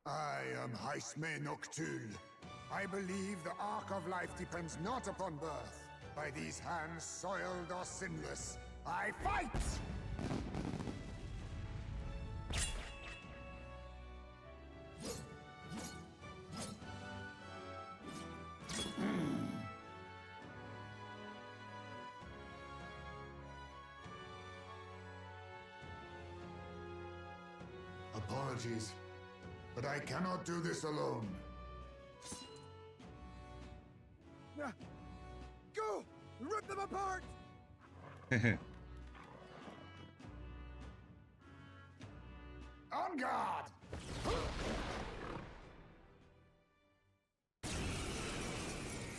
I am Heismay Noctul. I believe the arc of life depends not upon birth. By these hands, soiled or sinless, I fight! Apologies, but I cannot do this alone. Go! Rip them apart! On guard!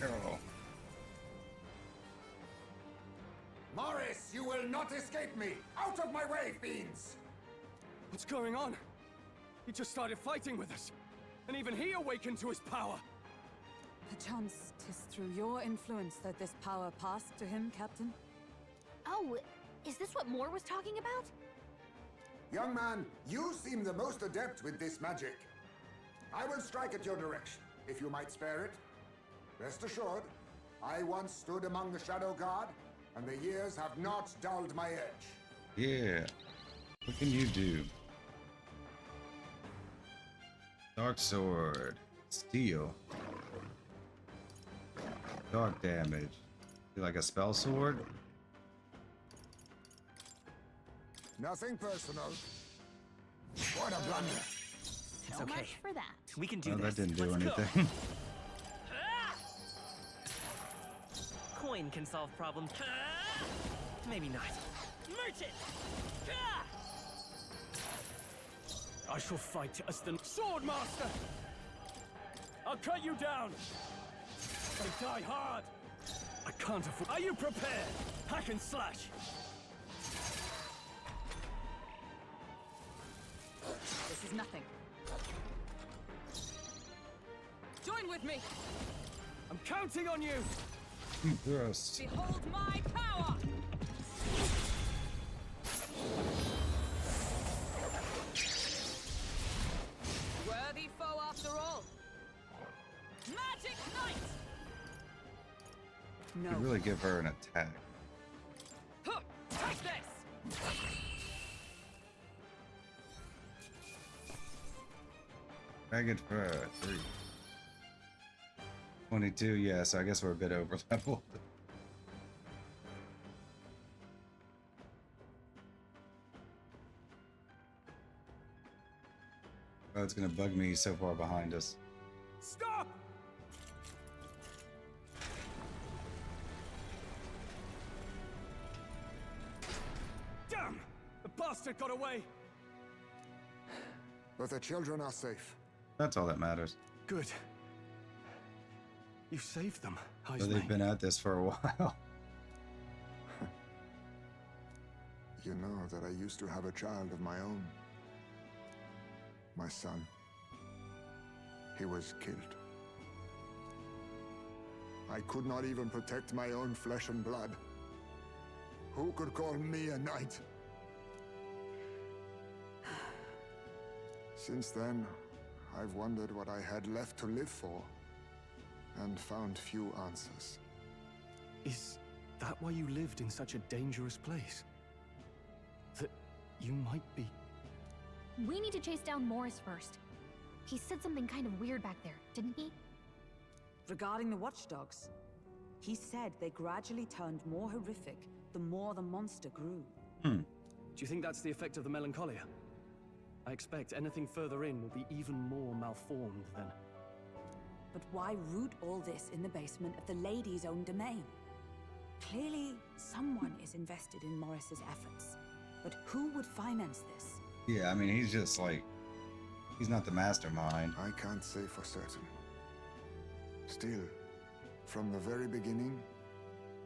Oh. Morris, you will not escape me! Out of my way, fiends! What's going on? He just started fighting with us. And even he awakened to his power. Perchance 'tis through your influence that this power passed to him, Captain? Oh, is this what Moore was talking about? Young man, you seem the most adept with this magic. I will strike at your direction, if you might spare it. Rest assured, I once stood among the Shadow Guard, and the years have not dulled my edge. Yeah. What can you do? Dark sword. Steel. Dark damage. You like a spell sword? Nothing personal. What a blunder. It's So okay. much for that. We can do Oh, this. that didn't do Let's go. anything. Coin can solve problems. Maybe not. Merchant! I shall fight as the Swordmaster! I'll cut you down! I die hard! I can't afford. Are you prepared? Hack and slash! This is nothing. Join with me! I'm counting on you! Gross. Behold my power! Worthy foe after all. Magic Knight! No. Could really give her an attack. Huh, take this! Dragon for 3. 22, yeah, so I guess we're a bit over leveled. Oh, it's gonna bug me so far behind us. Stop! Damn! The bastard got away! But the children are safe. That's all that matters. Good. You saved them, So Heismay. they've been at this for a while. You know that I used to have a child of my own. My son. He was killed. I could not even protect my own flesh and blood. Who could call me a knight? Since then, I've wondered what I had left to live for, and found few answers. Is that why you lived in such a dangerous place? That you might be... We need to chase down Morris first. He said something kind of weird back there, didn't he? Regarding the watchdogs, he said they gradually turned more horrific the more the monster grew. Do you think that's the effect of the melancholia? I expect anything further in will be even more malformed then. But why root all this in the basement of the lady's own domain? Clearly, someone is invested in Morris's efforts. But who would finance this? Yeah, I mean, he's just like, he's not the mastermind. I can't say for certain. Still, from the very beginning,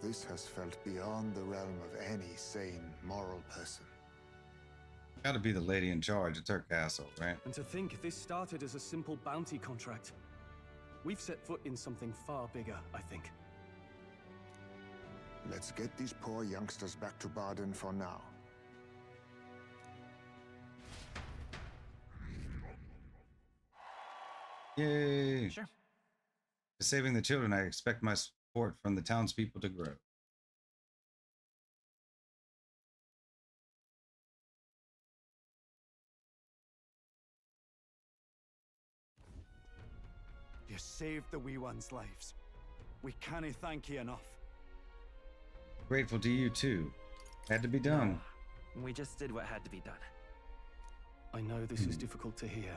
this has felt beyond the realm of any sane, moral person. Gotta be the lady in charge. It's her castle, right? And to think this started as a simple bounty contract. We've set foot in something far bigger, I think. Let's get these poor youngsters back to Bardon for now. Yay! Sure. For saving the children, I expect my support from the townspeople to grow. You saved the wee ones' lives. We can't thank you enough. Grateful to you too. Had to be done. We just did what had to be done. I know this is difficult to hear,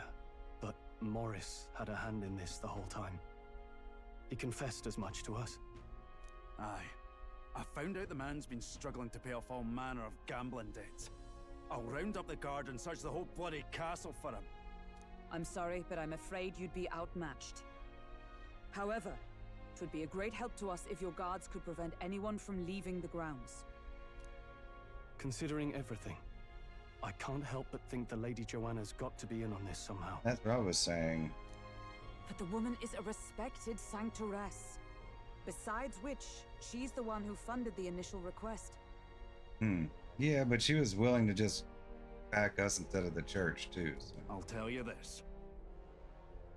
but Morris had a hand in this the whole time. He confessed as much to us. Aye. I found out the man's been struggling to pay off all manner of gambling debts. I'll round up the guard and search the whole bloody castle for him. I'm sorry, but I'm afraid you'd be outmatched. However, it would be a great help to us if your guards could prevent anyone from leaving the grounds. Considering everything, I can't help but think the Lady Joanna's got to be in on this somehow. That's what I was saying. But the woman is a respected sanctoress. Besides which, she's the one who funded the initial request. Yeah, but she was willing to just back us instead of the church, too. So. I'll tell you this.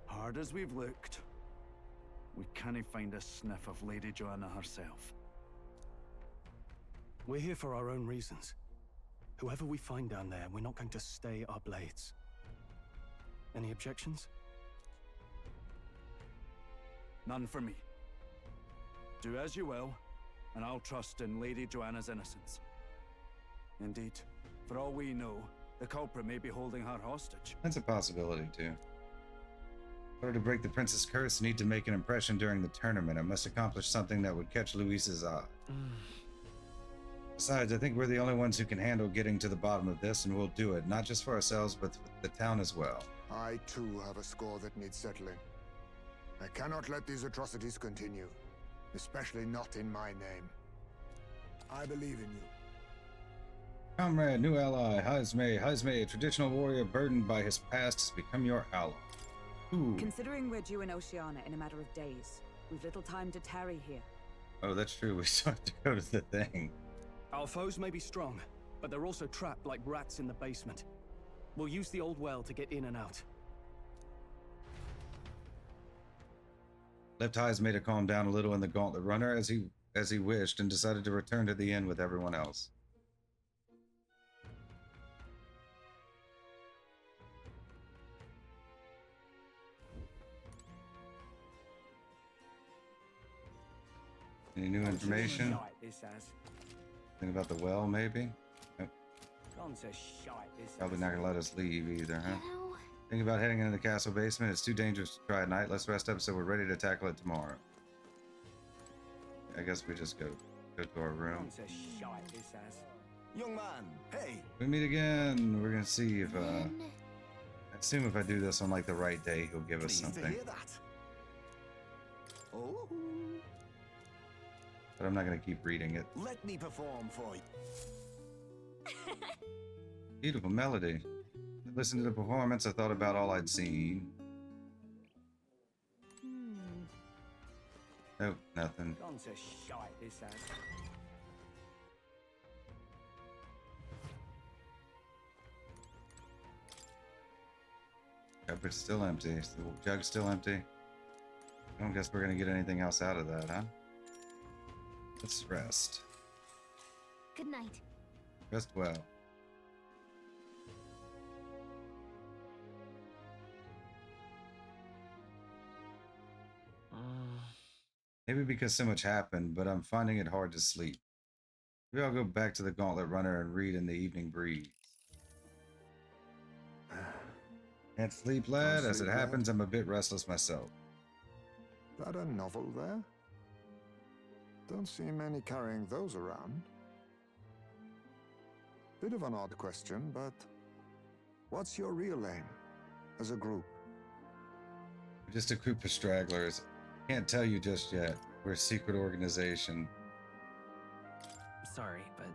Hard as we've looked, we can't find a sniff of Lady Joanna herself. We're here for our own reasons. Whoever we find down there, we're not going to stay our blades. Any objections? None for me. Do as you will, and I'll trust in Lady Joanna's innocence. Indeed, for all we know, the culprit may be holding her hostage. That's a possibility, too. In order to break the prince's curse, I need to make an impression during the tournament. I must accomplish something that would catch Luis's eye. Besides, I think we're the only ones who can handle getting to the bottom of this, and we'll do it, not just for ourselves, but for the town as well. I, too, have a score that needs settling. I cannot let these atrocities continue, especially not in my name. I believe in you. Comrade, new ally, Heismay. Heismay, a traditional warrior burdened by his past, has become your ally. Ooh. Considering we're due in Oceania in a matter of days, we've little time to tarry here. Oh, that's true. We still have to go to the thing. Our foes may be strong, but they're also trapped like rats in the basement. We'll use the old well to get in and out. Left Heismay to calm down a little in the Gauntlet Runner as he wished, and decided to return to the inn with everyone else. Any new information? Think about the well, maybe? Nope. Probably not gonna let us leave either, huh? Think about heading into the castle basement. It's too dangerous to try at night. Let's rest up so we're ready to tackle it tomorrow. I guess we just go to our room. Young man, hey. We meet again. We're gonna see if I assume if I do this on like the right day, he'll give us something. To hear that. Oh. But I'm not gonna keep reading it. Let me perform for you. Beautiful melody. Listened to the performance, I thought about all I'd seen. Nope, nothing. Cupboard's still empty. The jug's still empty. I don't guess we're gonna get anything else out of that, huh? Let's rest. Good night. Rest well. Maybe because so much happened, but I'm finding it hard to sleep. Maybe I'll go back to the Gauntlet Runner and read in the evening breeze. Can't sleep, lad. As it happens, I'm a bit restless myself. That a novel there? Don't see many carrying those around. Bit of an odd question, but what's your real aim as a group? We're just a group of stragglers. Can't tell you just yet. We're a secret organization. Sorry, but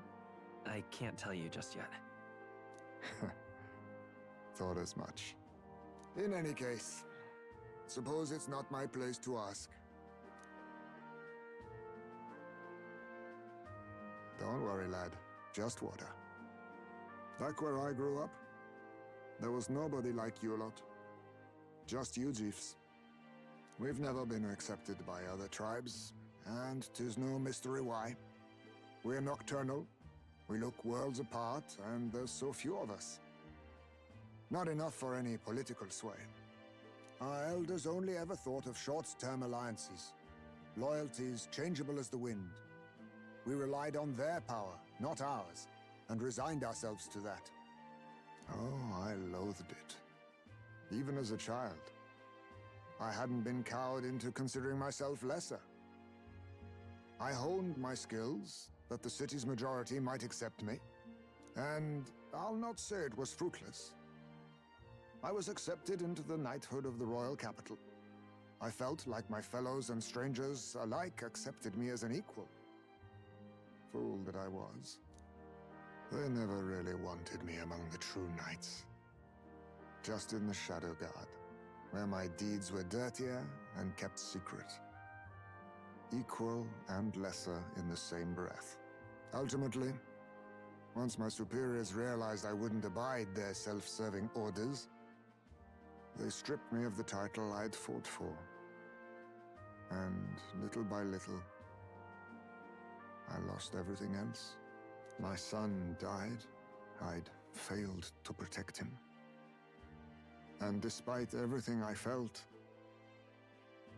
I can't tell you just yet. Thought as much. In any case, suppose it's not my place to ask. Don't worry, lad. Just water. Back where I grew up, there was nobody like you lot. Just Eugiefs. We've never been accepted by other tribes, and 'tis no mystery why. We're nocturnal, we look worlds apart, and there's so few of us. Not enough for any political sway. Our elders only ever thought of short-term alliances, loyalties changeable as the wind. We relied on their power, not ours, and resigned ourselves to that. Oh, I loathed it. Even as a child. I hadn't been cowed into considering myself lesser. I honed my skills that the city's majority might accept me, and I'll not say it was fruitless. I was accepted into the knighthood of the royal capital. I felt like my fellows and strangers alike accepted me as an equal. Fool that I was. They never really wanted me among the true knights. Just in the Shadow Guard, where my deeds were dirtier and kept secret. Equal and lesser in the same breath. Ultimately, once my superiors realized I wouldn't abide their self-serving orders, they stripped me of the title I'd fought for. And little by little, I lost everything else. My son died. I'd failed to protect him. And despite everything I felt,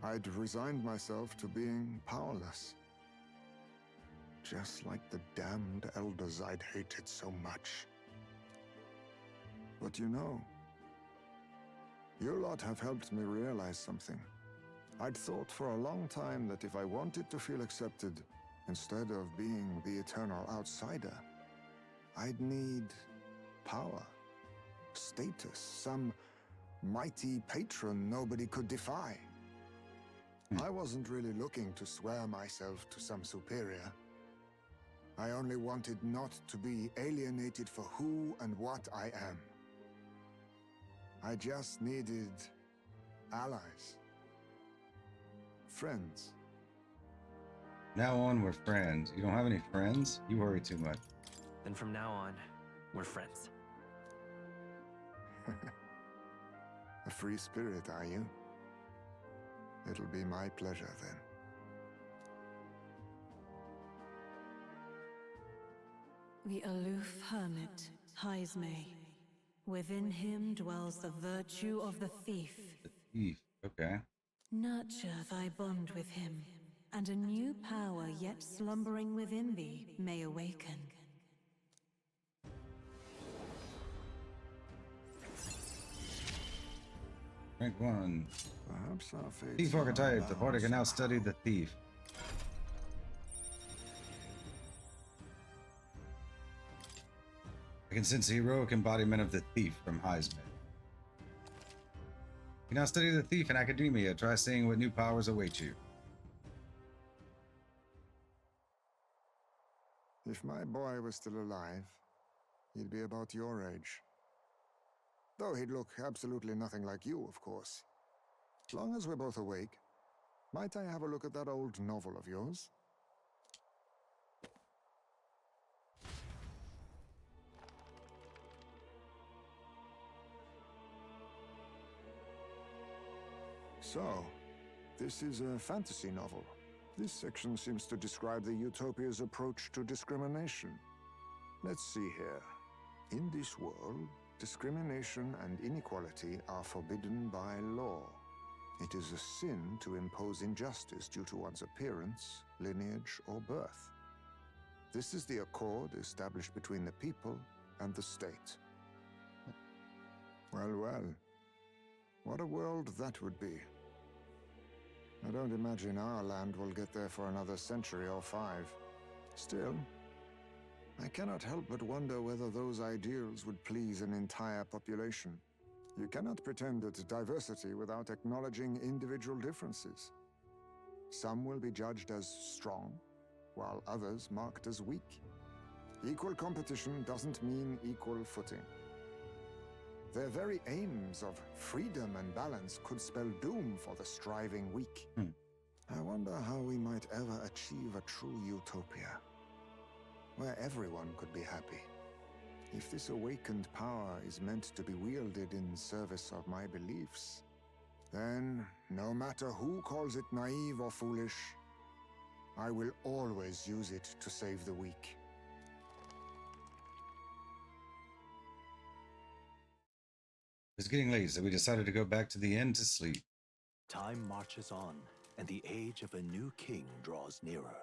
I'd resigned myself to being powerless. Just like the damned elders I'd hated so much. But you know, you lot have helped me realize something. I'd thought for a long time that if I wanted to feel accepted, instead of being the eternal outsider, I'd need power, status, some mighty patron nobody could defy. I wasn't really looking to swear myself to some superior. I only wanted not to be alienated for who and what I am. I just needed allies. Friends. Now on, we're friends. You don't have any friends? You worry too much. Then from now on, we're friends. A free spirit, are you? It'll be my pleasure then. The aloof hermit, Heismay. Within him dwells the virtue of the thief. The thief, okay. Nurture thy bond with him, and a new power yet slumbering within thee may awaken. Rank 1. Perhaps our fates Thief archetype. The party can now study the thief. I can sense the heroic embodiment of the thief from Heismay. You now study the thief in academia. Try seeing what new powers await you. If my boy was still alive, he'd be about your age. Though he'd look absolutely nothing like you, of course. As long as we're both awake, might I have a look at that old novel of yours? So, this is a fantasy novel. This section seems to describe the Utopia's approach to discrimination. Let's see here. In this world, discrimination and inequality are forbidden by law. It is a sin to impose injustice due to one's appearance, lineage, or birth. This is the accord established between the people and the state. Well, well. What a world that would be. I don't imagine our land will get there for another century or 5. Still, I cannot help but wonder whether those ideals would please an entire population. You cannot pretend at diversity without acknowledging individual differences. Some will be judged as strong, while others marked as weak. Equal competition doesn't mean equal footing. Their very aims of freedom and balance could spell doom for the striving weak. I wonder how we might ever achieve a true utopia, where everyone could be happy. If this awakened power is meant to be wielded in service of my beliefs, then, no matter who calls it naive or foolish, I will always use it to save the weak. It's getting late, so we decided to go back to the inn to sleep. Time marches on, and the age of a new king draws nearer.